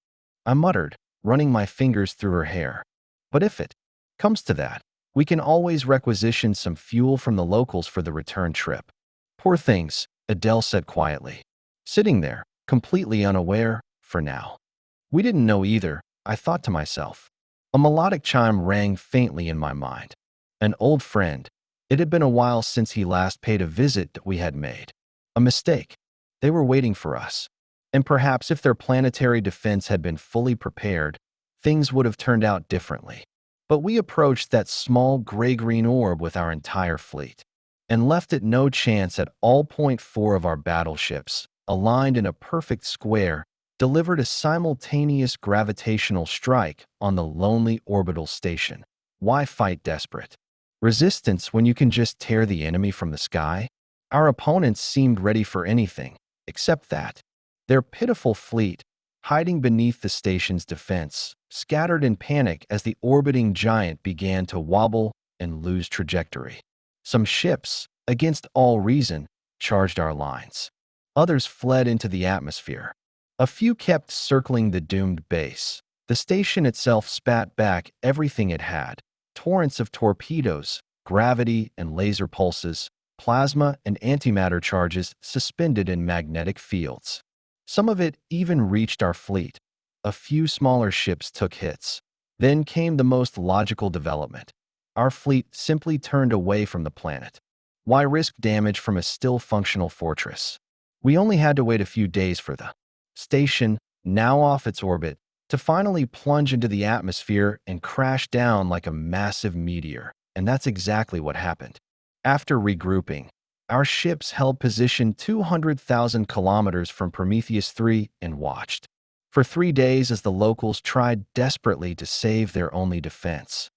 I muttered, running my fingers through her hair. But if it comes to that, we can always requisition some fuel from the locals for the return trip. Poor things, Adele said quietly, sitting there, completely unaware, for now. We didn't know either, I thought to myself. A melodic chime rang faintly in my mind. An old friend. It had been a while since he last paid a visit that we had made. A mistake. They were waiting for us. And perhaps if their planetary defense had been fully prepared, things would have turned out differently. But we approached that small gray-green orb with our entire fleet and left it no chance at all. Point four of our battleships, aligned in a perfect square, delivered a simultaneous gravitational strike on the lonely orbital station. Why fight desperate resistance when you can just tear the enemy from the sky? Our opponents seemed ready for anything, except that. Their pitiful fleet, hiding beneath the station's defense, scattered in panic as the orbiting giant began to wobble and lose trajectory. Some ships, against all reason, charged our lines. Others fled into the atmosphere. A few kept circling the doomed base. The station itself spat back everything it had: torrents of torpedoes, gravity and laser pulses, plasma and antimatter charges suspended in magnetic fields. Some of it even reached our fleet. A few smaller ships took hits. Then came the most logical development. Our fleet simply turned away from the planet. Why risk damage from a still functional fortress? We only had to wait a few days for the station, now off its orbit, to finally plunge into the atmosphere and crash down like a massive meteor. And that's exactly what happened. After regrouping, our ships held position 200,000 kilometers from Prometheus 3 and watched for 3 days as the locals tried desperately to save their only defense.